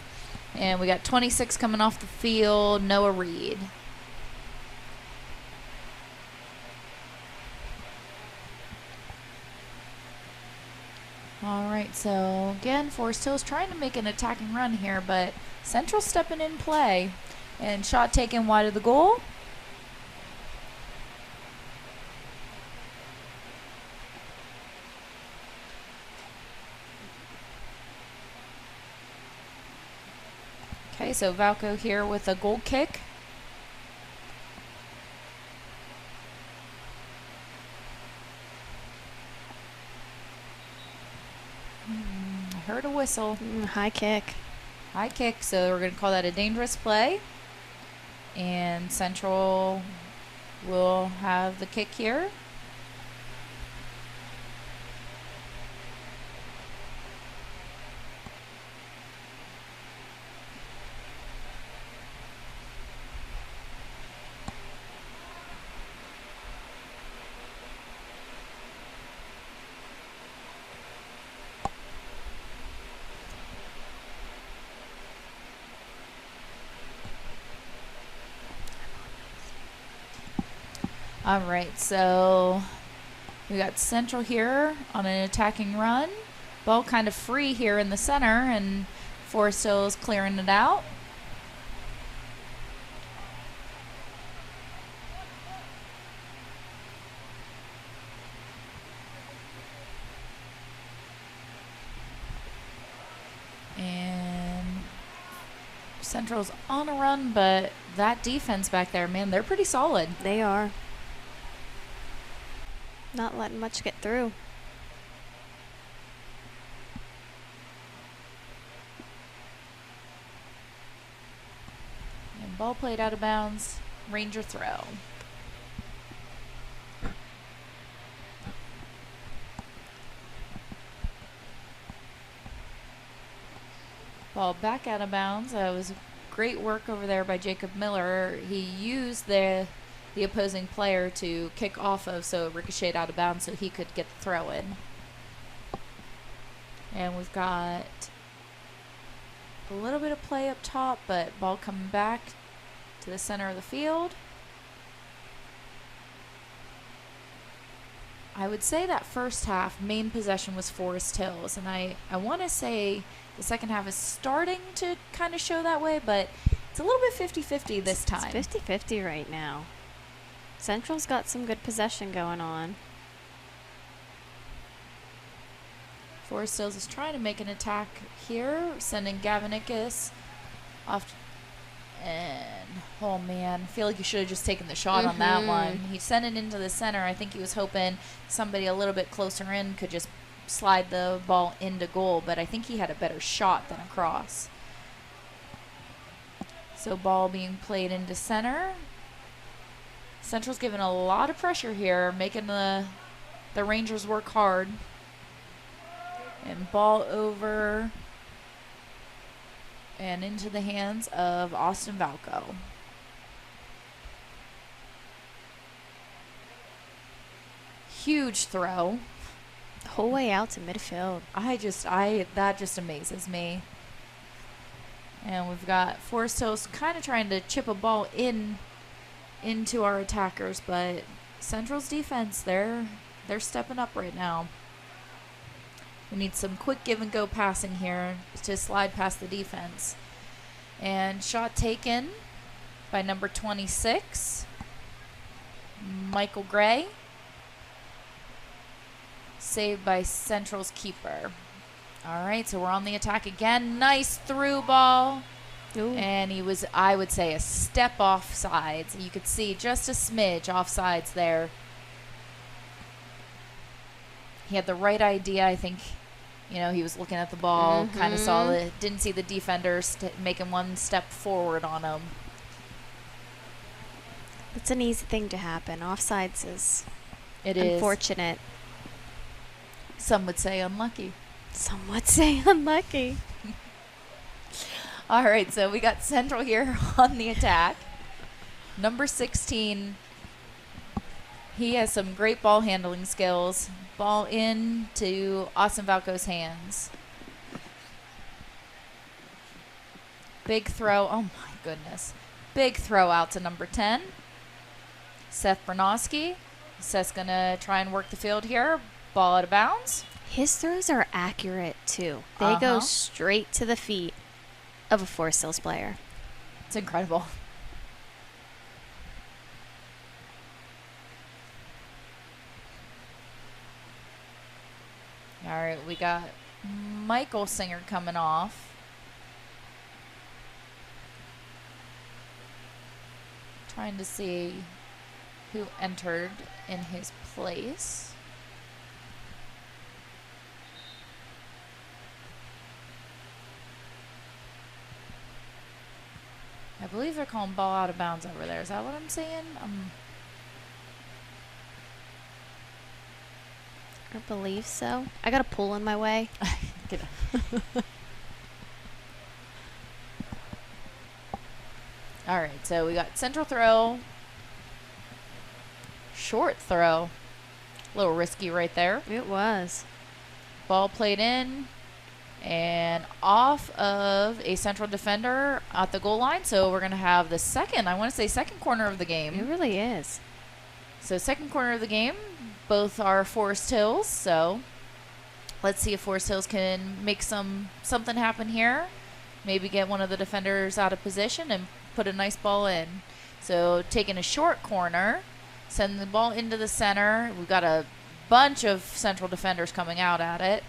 And we got 26 coming off the field, Noah Reed. All right, so again, Forest Hills trying to make an attacking run here, but Central stepping in play. And shot taken wide of the goal. Okay, so Valco here with a goal kick. I heard a whistle. High kick. High kick, so we're going to call that a dangerous play. And Central will have the kick here. All right, so we got Central here on an attacking run. Ball kind of free here in the center, and Forest Hills clearing it out. And Central's on a run, but that defense back there, man, they're pretty solid. They are. Not letting much get through. And ball played out of bounds. Ranger throw. Ball back out of bounds. That was great work over there by Jacob Miller. He used the opposing player to kick off of, so it ricocheted out of bounds so he could get the throw in. And we've got a little bit of play up top, but ball coming back to the center of the field. I would say that first half, main possession was Forest Hills, and I want to say the second half is starting to kind of show that way, but it's a little bit 50-50 this time. It's 50-50 right now. Central's got some good possession going on. Forest Hills is trying to make an attack here, sending Gavanicus off. And, oh man, I feel like he should have just taken the shot on that one. He sent it into the center. I think he was hoping somebody a little bit closer in could just slide the ball into goal, but I think he had a better shot than a cross. So ball being played into center. Central's given a lot of pressure here, making the Rangers work hard. And ball over and into the hands of Austin Valco. Huge throw. The whole way out to midfield. That just amazes me. And we've got Forest Hills kind of trying to chip a ball into our attackers, but Central's defense, they're stepping up right now. We need some quick give and go passing here to slide past the defense. And shot taken by number 26, Michael Gray. Saved by Central's keeper. All right, so we're on the attack again. Nice through ball. Ooh. And he was, I would say, a step off sides. You could see just a smidge off sides there. He had the right idea. I think, he was looking at the ball, kind of didn't see the defender making one step forward on him. It's an easy thing to happen. Offsides is unfortunate. Some would say unlucky. Some would say unlucky. All right, so we got Central here on the attack. Number 16, he has some great ball handling skills. Ball into Austin Valco's hands. Big throw. Oh, my goodness. Big throw out to number 10, Seth Bernowski. Seth's going to try and work the field here. Ball out of bounds. His throws are accurate, too. They go straight to the feet of a Forest Hills player. It's incredible. All right, we got Michael Singer coming off. Trying to see who entered in his place. I believe they're calling ball out of bounds over there. Is that what I'm saying? I believe so. I got a pool in my way. Get All right, so we got central throw, short throw. A little risky right there. It was. Ball played in and off of a central defender at the goal line. So we're going to have the second corner of the game. It really is. So second corner of the game, both are Forest Hills. So let's see if Forest Hills can make something happen here. Maybe get one of the defenders out of position and put a nice ball in. So taking a short corner, send the ball into the center. We've got a bunch of central defenders coming out at it.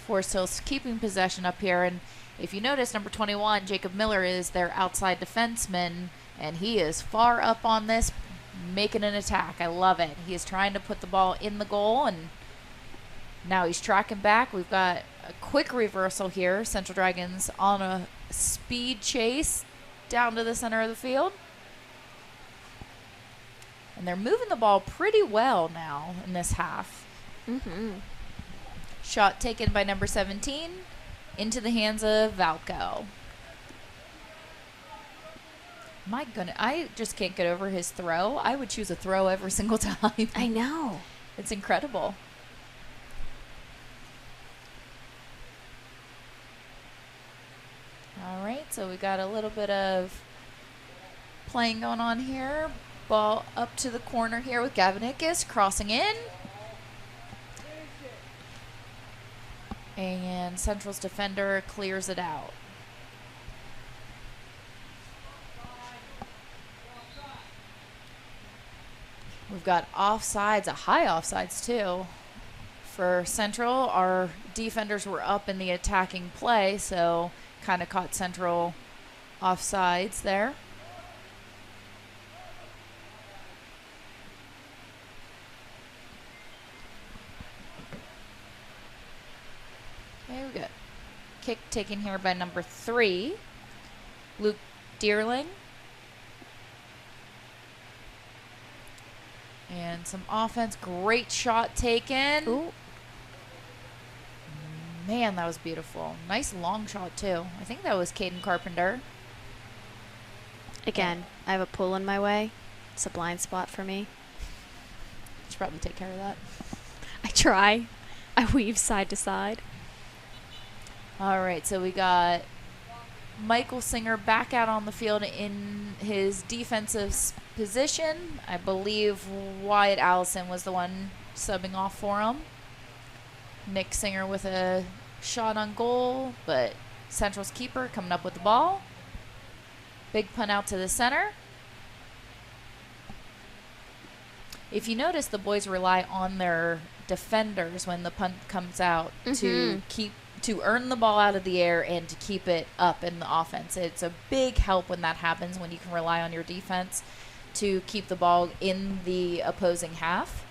Forest Hills keeping possession up here. And if you notice, number 21, Jacob Miller, is their outside defenseman, and he is far up on this, making an attack. I love it. He is trying to put the ball in the goal, and now he's tracking back. We've got a quick reversal here. Central Dragons on a speed chase down to the center of the field. And they're moving the ball pretty well now in this half. Mm-hmm. Shot taken by number 17 into the hands of Valco. My goodness, I just can't get over his throw. I would choose a throw every single time. I know. It's incredible. All right, so we got a little bit of playing going on here. Ball up to the corner here with Gavanikis crossing in. And Central's defender clears it out. We've got offsides, a high offsides too. For Central, our defenders were up in the attacking play, so kind of caught Central offsides there. There we go. Kick taken here by number 3, Luke Deerling. And some offense. Great shot taken. Ooh. Man, that was beautiful. Nice long shot, too. I think that was Caden Carpenter. Again, I have a pool in my way. It's a blind spot for me. Should probably take care of that. I try. I weave side to side. All right, so we got Michael Singer back out on the field in his defensive position. I believe Wyatt Allison was the one subbing off for him. Nick Singer with a shot on goal, but Central's keeper coming up with the ball. Big punt out to the center. If you notice, the boys rely on their defenders when the punt comes out to earn the ball out of the air and to keep it up in the offense. It's a big help when that happens, when you can rely on your defense to keep the ball in the opposing half.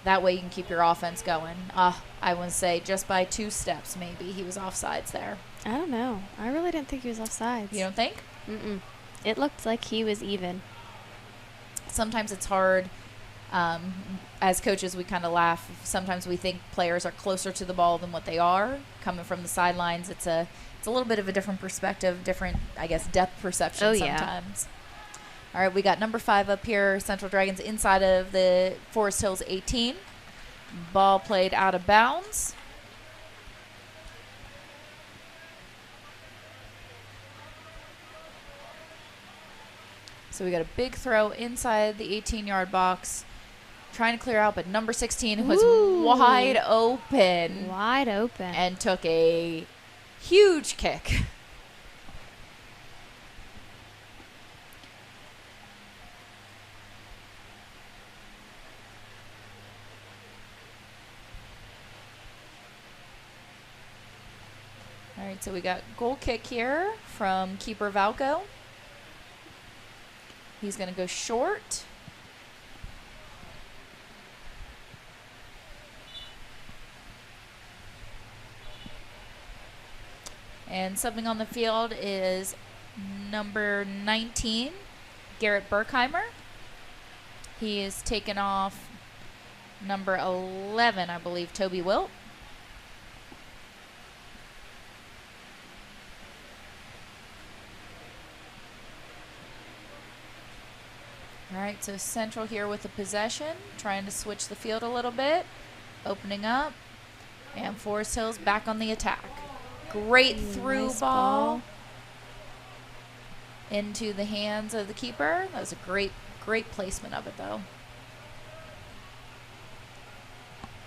That way you can keep your offense going. I would say just by 2 steps maybe he was offsides there. I don't know. I really didn't think he was offsides. You don't think? Mm-mm. It looked like he was even. Sometimes it's hard. As coaches, we kind of laugh. Sometimes we think players are closer to the ball than what they are. Coming from the sidelines, it's a little bit of a different perspective, different, I guess, depth perception sometimes. All right, we got number 5 up here, Central Dragons inside of the Forest Hills 18. Ball played out of bounds. So we got a big throw inside the 18-yard box. Trying to clear out, but number 16 was wide open. Wide open. And took a huge kick. All right, so we got goal kick here from keeper Valco. He's going to go short. And subbing on the field is number 19, Garrett Berkheimer. He is taken off number 11, I believe, Toby Wilt. All right, so Central here with the possession, trying to switch the field a little bit, opening up, and Forest Hills back on the attack. Great through nice ball into the hands of the keeper. That was a great placement of it, though.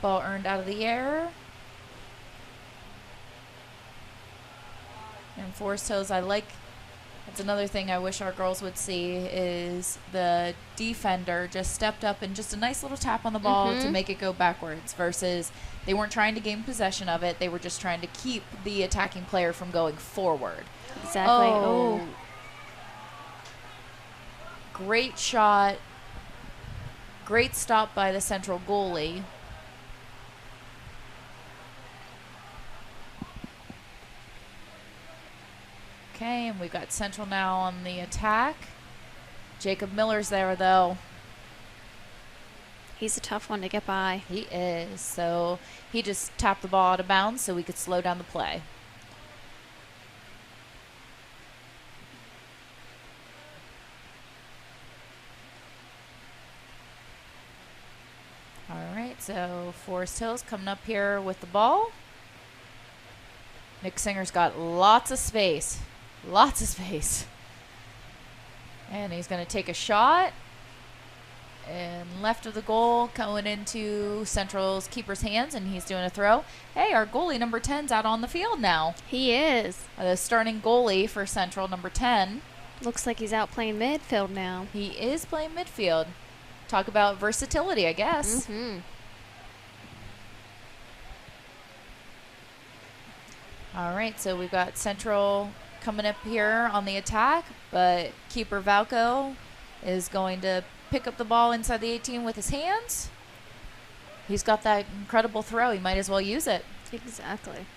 Ball earned out of the air. And Forest Hills, that's another thing I wish our girls would see, is the defender just stepped up and just a nice little tap on the ball to make it go backwards, versus they weren't trying to gain possession of it. They were just trying to keep the attacking player from going forward. Exactly. Oh. Great shot. Great stop by the Central goalie. Okay, and we've got Central now on the attack. Jacob Miller's there, though. He's a tough one to get by. He is. So he just tapped the ball out of bounds so we could slow down the play. All right, so Forest Hills coming up here with the ball. Nick Singer's got lots of space. Lots of space. And he's going to take a shot. And left of the goal, going into Central's keeper's hands, and he's doing a throw. Hey, our goalie, number 10's out on the field now. He is. The starting goalie for Central, number 10. Looks like he's out playing midfield now. He is playing midfield. Talk about versatility, I guess. All right, so we've got Central coming up here on the attack, but keeper Valco is going to pick up the ball inside the 18 with his hands. He's got that incredible throw. He might as well use it. Exactly.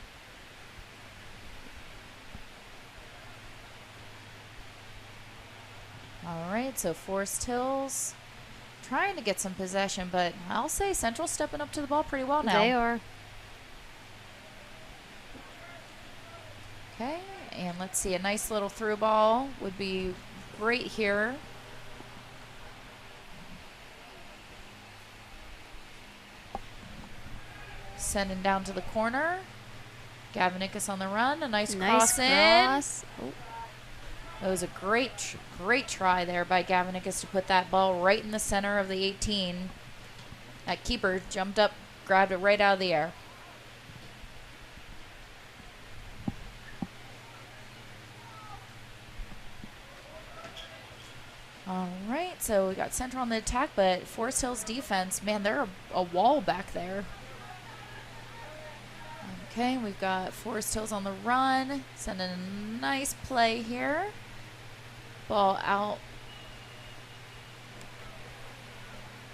All right, so Forest Hills trying to get some possession, but I'll say Central stepping up to the ball pretty well now. They are. Okay, and let's see, a nice little through ball would be great here. Sending down to the corner. Gavanicus on the run, a nice cross in. Oh. That was a great try there by Gavanicus to put that ball right in the center of the 18. That keeper jumped up, grabbed it right out of the air. All right, so we got Central on the attack, but Forest Hills defense, man, they're a wall back there. Okay, we've got Forest Hills on the run, sending a nice play here. Ball out.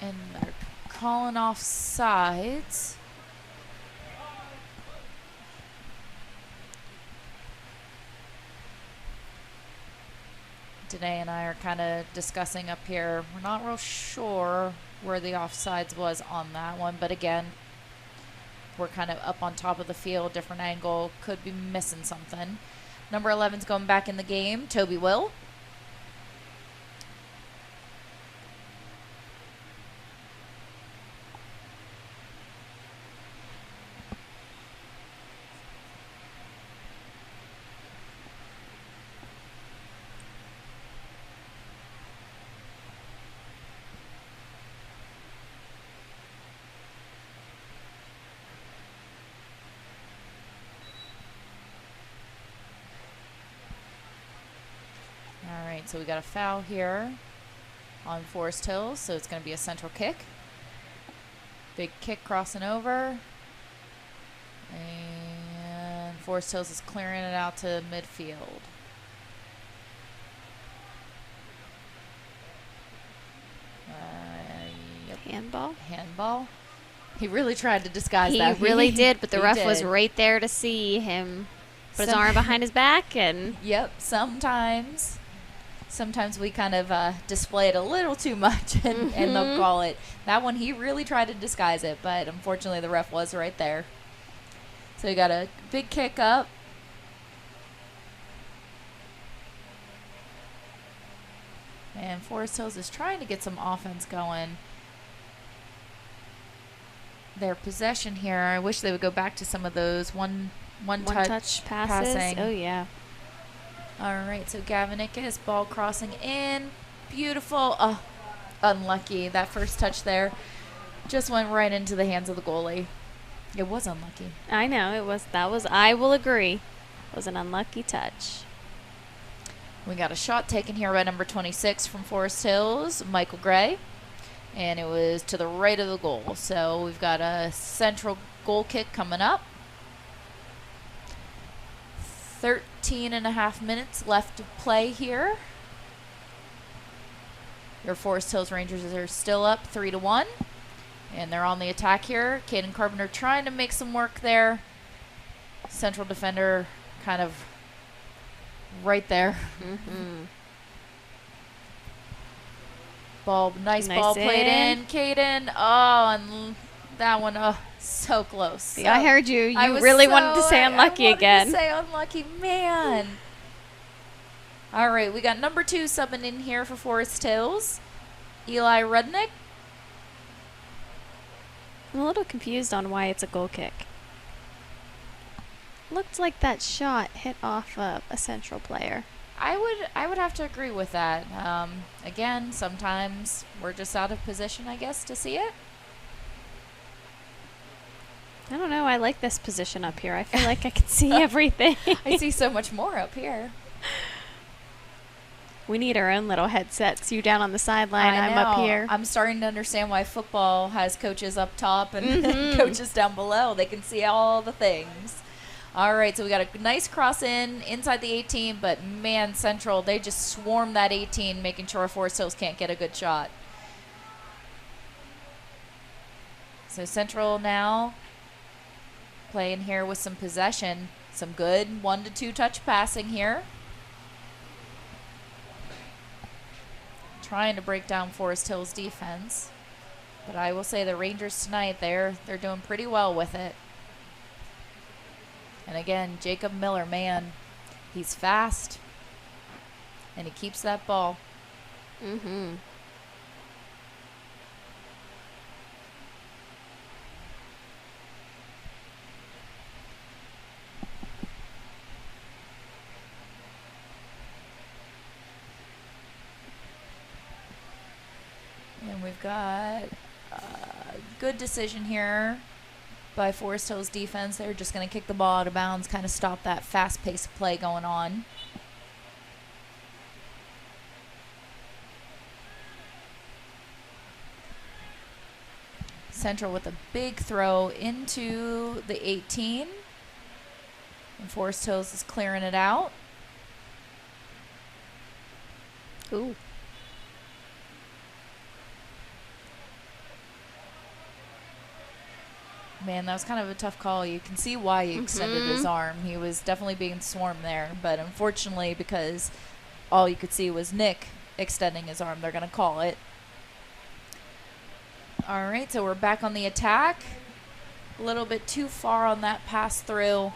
And they're calling off sides. Danae and I are kind of discussing up here. We're not real sure where the offsides was on that one, but again, we're kind of up on top of the field, different angle, could be missing something. Number 11's going back in the game, Toby Will. All right, so we got a foul here on Forest Hills, so it's going to be a Central kick. Big kick crossing over. And Forest Hills is clearing it out to midfield. Yep. Handball. He really tried to disguise that. He really did, but the ref was did. right there to see him Put his arm behind his back and... Yep, sometimes we kind of display it a little too much, and they'll call it. That one, he really tried to disguise it, but unfortunately the ref was right there. So you got a big kick up. And Forest Hills is trying to get some offense going. Their possession here, I wish they would go back to some of those one touch passes. passing. Oh, yeah. All right, so Gavanicus, ball crossing in. Beautiful. Oh, unlucky. That first touch there just went right into the hands of the goalie. It was unlucky. I know. I will agree. It was an unlucky touch. We got a shot taken here by number 26 from Forest Hills, Michael Gray. And it was to the right of the goal. So we've got a central goal kick coming up. 13 and a half minutes left to play here. Your Forest Hills Rangers are still up 3-1. And they're on the attack here. Caden Carpenter trying to make some work there. Central defender kind of right there. Nice ball played in. Caden. Oh, and that one, so close. Yeah, I heard you. You really wanted to say unlucky again. To say unlucky, man. All right, we got number 2 subbing in here for Forest Hills, Eli Rudnick. I'm a little confused on why it's a goal kick. Looked like that shot hit off of a central player. I would have to agree with that. Again, sometimes we're just out of position, I guess, to see it. I don't know. I like this position up here. I feel like I can see everything. I see so much more up here. We need our own little headsets. You down on the sideline, I'm up here. I'm starting to understand why football has coaches up top and coaches down below. They can see all the things. All right, so we got a nice cross inside the 18, but man, Central, they just swarmed that 18, making sure Forest Hills can't get a good shot. So Central now playing here with some possession, some good 1-2 touch passing here. Trying to break down Forest Hills defense, but I will say the Rangers tonight, they're doing pretty well with it. And again, Jacob Miller, man, he's fast, and he keeps that ball. Mm-hmm. And we've got a good decision here by Forest Hills defense. They're just going to kick the ball out of bounds, kind of stop that fast pace of play going on. Central with a big throw into the 18. And Forest Hills is clearing it out. Ooh. Man, that was kind of a tough call. You can see why he extended his arm. He was definitely being swarmed there. But unfortunately, because all you could see was Nick extending his arm, they're going to call it. All right, so we're back on the attack. A little bit too far on that pass through,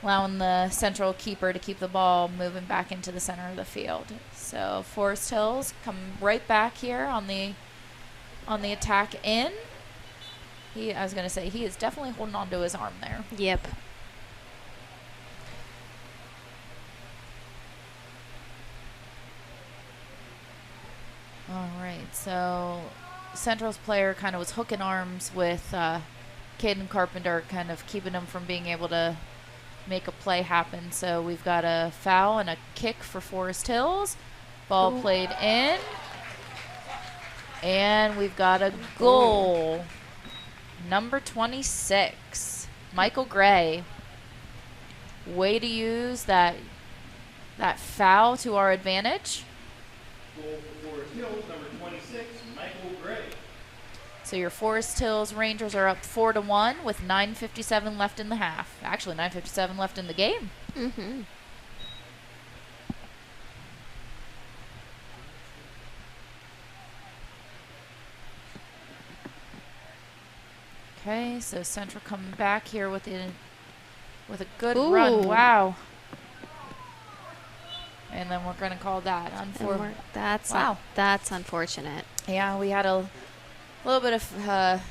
allowing the Central keeper to keep the ball moving back into the center of the field. So Forest Hills come right back here on the attack in. I was going to say, he is definitely holding on to his arm there. Yep. All right, so Central's player kind of was hooking arms with Caden Carpenter, kind of keeping him from being able to make a play happen. So we've got a foul and a kick for Forest Hills. Ball played in. And we've got a goal. Number 26, Michael Gray. Way to use that foul to our advantage. Goal for Forest Hills, number 26, Michael Gray. So your Forest Hills Rangers are up 4-1 with 9:57 left in the half. Actually, 9:57 left in the game. Mm-hmm. Okay, so Central coming back here with a good Ooh. run. Wow. And then we're going to call that unfortunate. That's unfortunate. Yeah, we had a little bit of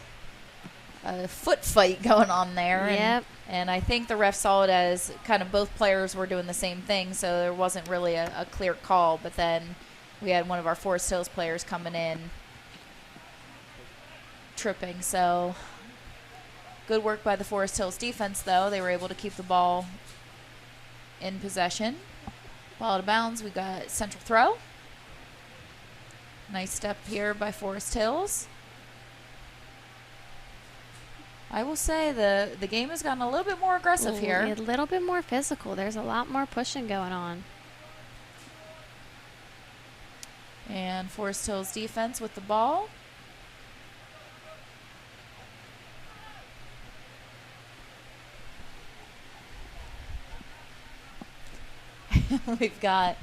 a foot fight going on there. Yep. And I think the ref saw it as kind of both players were doing the same thing, so there wasn't really a clear call. But then we had one of our Forest Hills players coming in tripping. So good work by the Forest Hills defense, though. They were able to keep the ball in possession. Ball out of bounds, we got Central throw. Nice step here by Forest Hills. I will say the game has gotten a little bit more aggressive here. A little bit more physical. There's a lot more pushing going on. And Forest Hills defense with the ball. We've got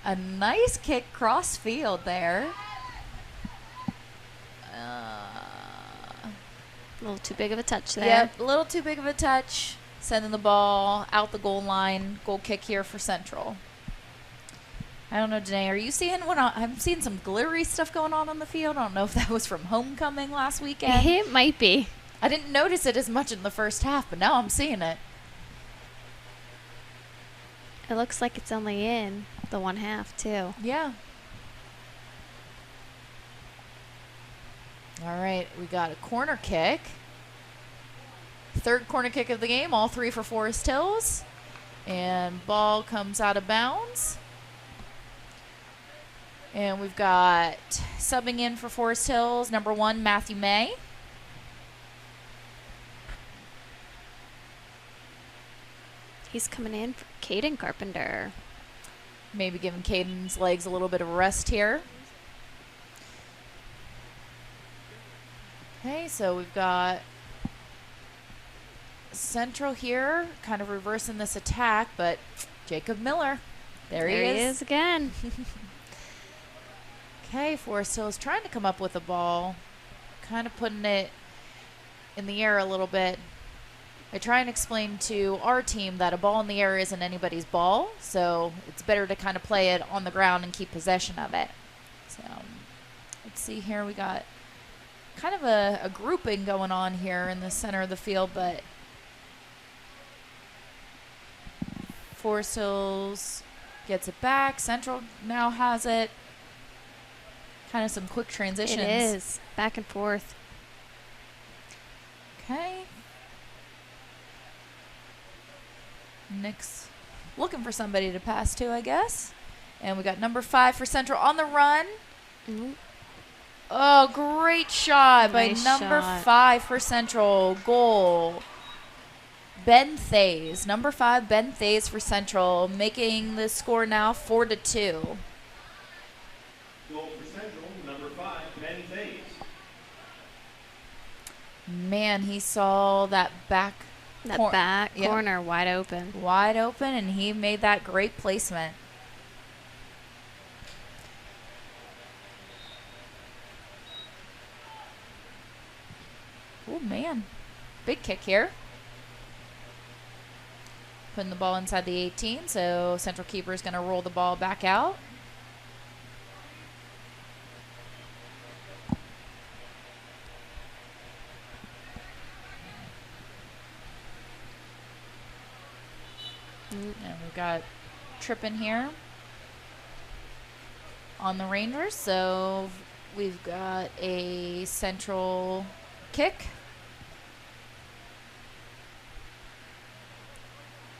a nice kick cross field there. A little too big of a touch there. Yep, a little too big of a touch. Sending the ball out the goal line. Goal kick here for Central. I don't know, Danae, are you seeing what I'm seeing some glittery stuff going on the field? I don't know if that was from homecoming last weekend. It might be. I didn't notice it as much in the first half, but now I'm seeing it. It looks like it's only in the one half, too. Yeah. All right, we got a corner kick. Third corner kick of the game, all three for Forest Hills. And ball comes out of bounds. And we've got subbing in for Forest Hills, number 1, Matthew May. He's coming in for Caden Carpenter. Maybe giving Caden's legs a little bit of a rest here. Okay, so we've got Central here, kind of reversing this attack, but Jacob Miller, there he is again. Okay, Forest Hills trying to come up with a ball, kind of putting it in the air a little bit. I try and explain to our team that a ball in the air isn't anybody's ball, so it's better to kind of play it on the ground and keep possession of it. So let's see here, we got kind of a grouping going on here in the center of the field, but Forest Hills gets it back. Central now has it. Kind of some quick transitions. It is. Back and forth. Okay. Nick's looking for somebody to pass to, I guess. And we got number 5 for Central on the run. Mm-hmm. Oh, great shot by Nice number shot. 5 for Central. Goal. Ben Thays. Number 5, Ben Thays for Central, making the score now 4-2. Goal for Central, number 5, Ben Thays. Man, he saw that back Back Yep. corner wide open. wide open, and he made that great placement. Oh, man. Big kick here. Putting the ball inside the 18, so Central keeper is going to roll the ball back out. And we've got tripping here on the Rangers, so we've got a Central kick.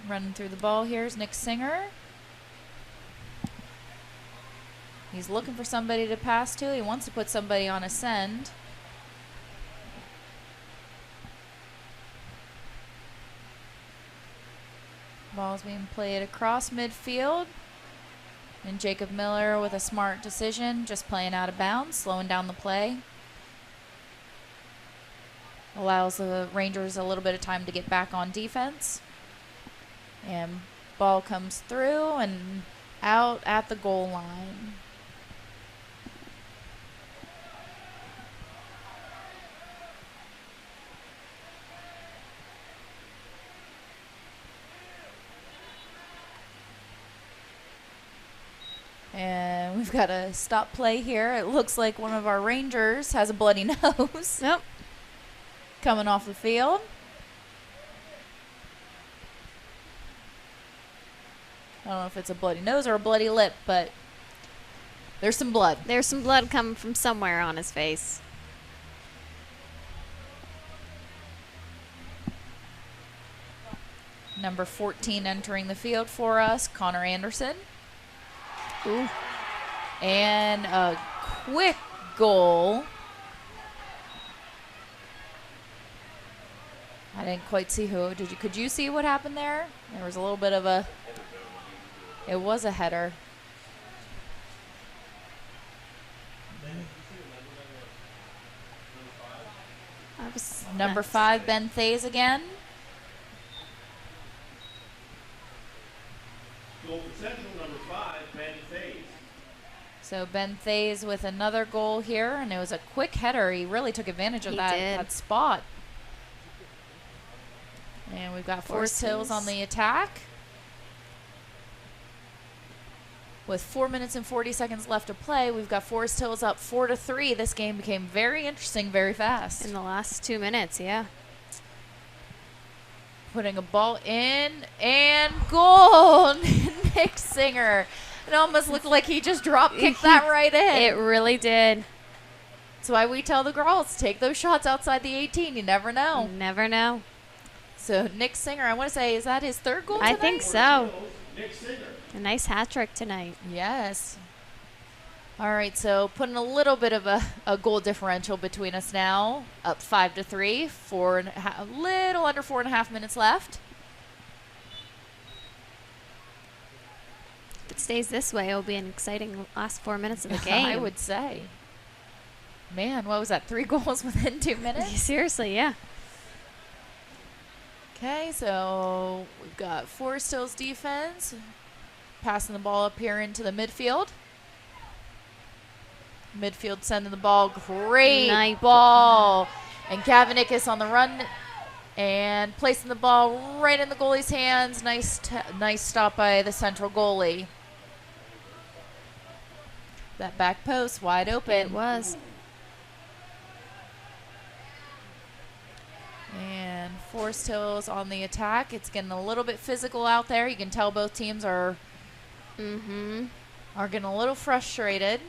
Running through the ball here is Nick Singer. He's looking for somebody to pass to. He wants to put somebody on a send. Ball's being played across midfield. And Jacob Miller with a smart decision, just playing out of bounds, slowing down the play. Allows the Rangers a little bit of time to get back on defense. And ball comes through and out at the goal line. And we've got a stop play here. It looks like one of our Rangers has a bloody nose. Nope. Coming off the field. I don't know if it's a bloody nose or a bloody lip, but there's some blood. There's some blood coming from somewhere on his face. Number 14 entering the field for us, Connor Anderson. Ooh. And a quick goal. I didn't quite see who. Could you see what happened there? There was a little bit of a, it was a header. Number 5, Ben Thays again. Goal for Central, number 5, Ben Thays. So Ben Thays with another goal here, and it was a quick header. He really took advantage of that spot. And we've got Forest Hills on the attack. With 4 minutes and 40 seconds left to play, we've got Forest Hills up 4-3. This game became very interesting very fast. In the last 2 minutes, yeah. Putting a ball in, and goal! Nick Singer. It almost looked like he just drop-kicked that right in. It really did. That's why we tell the girls, take those shots outside the 18. You never know. You never know. So Nick Singer, I want to say, is that his 3rd goal tonight? I think so. Nick Singer. A nice hat trick tonight. Yes. All right, so putting a little bit of a goal differential between us now. Up 5-3, a little under 4.5 minutes left. If it stays this way, it'll be an exciting last 4 minutes of the game. I would say. Man, what was that? 3 goals within 2 minutes? Seriously, yeah. Okay, so we've got Forest Hills defense. Passing the ball up here into the midfield. Midfield sending the ball. Great ball. And Gavanicus on the run and placing the ball right in the goalie's hands. Nice stop by the Central goalie. That back post wide open. It was. And Forest Hills on the attack. It's getting a little bit physical out there. You can tell both teams are getting a little frustrated.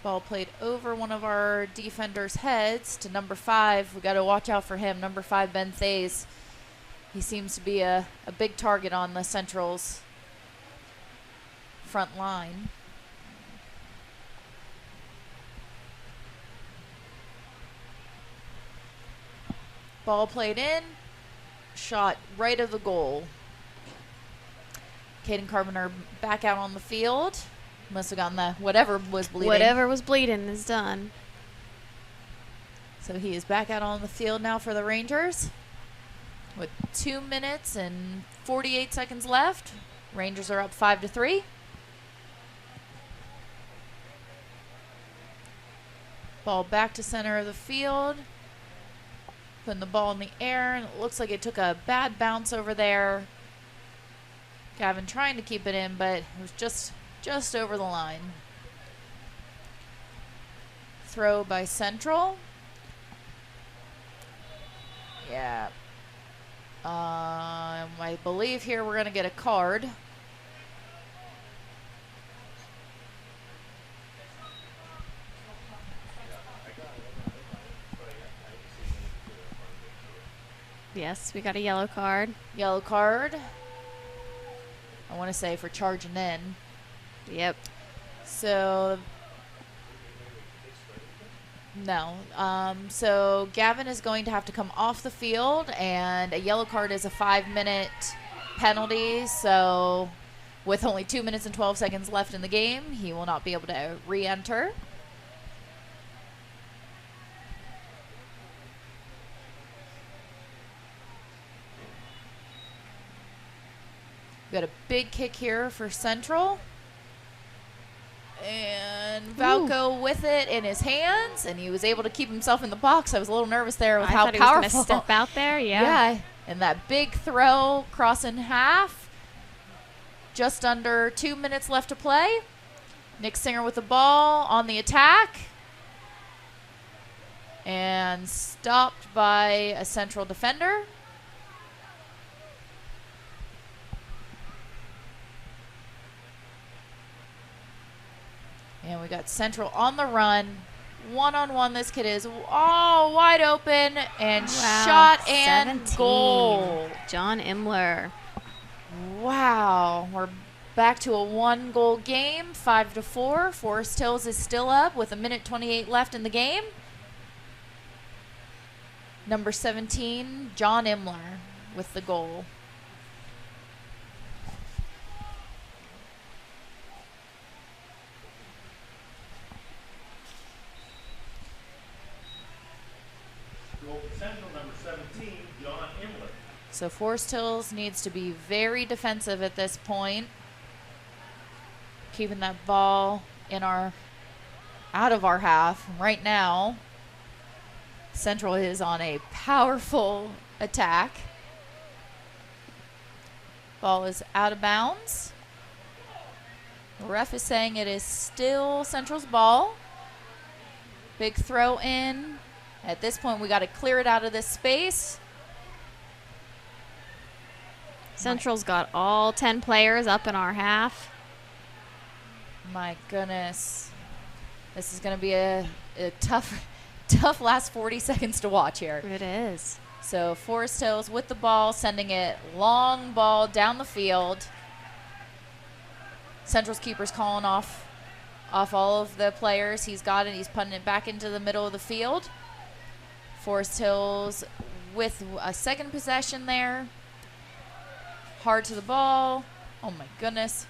Ball played over one of our defenders' heads to number 5. We got to watch out for him. Number 5, Ben Thays. He seems to be a big target on the Central's front line. Ball played in, shot right of the goal. Caden Carpenter back out on the field. Must have gotten the whatever was bleeding. Whatever was bleeding is done. So he is back out on the field now for the Rangers. With 2 minutes and 48 seconds left. Rangers are up 5-3. Ball back to center of the field. Putting the ball in the air, and it looks like it took a bad bounce over there. Gavin trying to keep it in, but it was just over the line. Throw by Central. Yeah. I believe here we're going to get a card. Yes, we got a yellow card. Yellow card. I want to say for charging in. Yep. So, no. So Gavin is going to have to come off the field, and a yellow card is a 5-minute penalty. So With only 2 minutes and 12 seconds left in the game, he will not be able to re-enter. We got a big kick here for Central. And Valco with it in his hands, and he was able to keep himself in the box. I was a little nervous there with how thought powerful. he was gonna step out there, Yeah, and that big throw cross in half. Just under 2 minutes left to play. Nick Singer with the ball on the attack. And stopped by a Central defender. And we got Central on the run. One-on-one this kid is all wide open. And shot and 17. goal. John Imler. Wow. We're back to a 1-goal game, 5-4. Forest Hills is still up with 1:28 left in the game. Number 17, John Imler with the goal. Goal for Central, number 17, John Imler. So Forest Hills needs to be very defensive at this point. Keeping that ball in out of our half. Right now, Central is on a powerful attack. Ball is out of bounds. The ref is saying it is still Central's ball. Big throw in. At this point, we got to clear it out of this space. Central's got all 10 players up in our half. My goodness. This is going to be a tough last 40 seconds to watch here. It is. So Forest Hills with the ball, sending it long ball down the field. Central's keeper's calling off all of the players. He's got it. He's putting it back into the middle of the field. Forest Hills with a second possession there. Hard to the ball. Oh my goodness.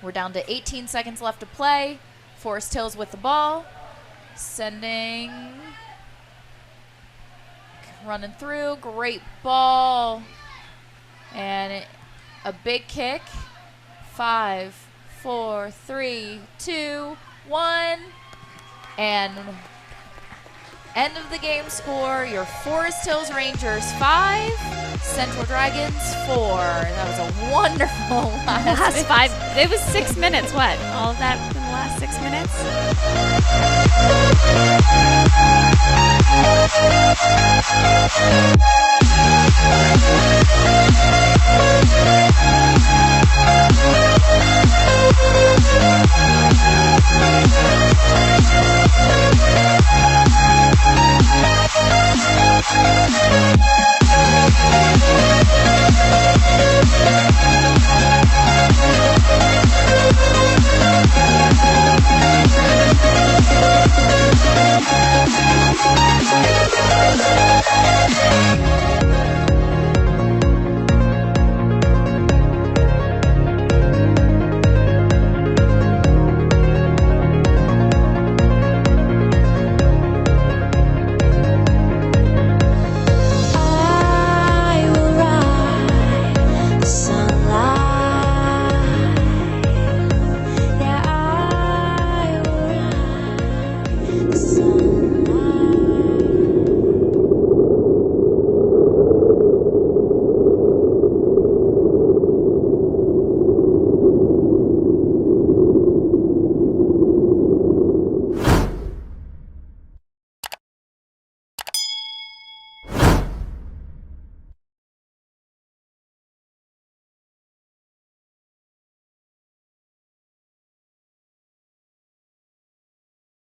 We're down to 18 seconds left to play. Forest Hills with the ball. Sending. Running through. Great ball. And a big kick. 5, 4, 3, 2, 1. And end of the game score, your Forest Hills Rangers 5, Central Dragons 4. That was a wonderful last 5. It was 6 minutes. What? All of that in the last 6 minutes?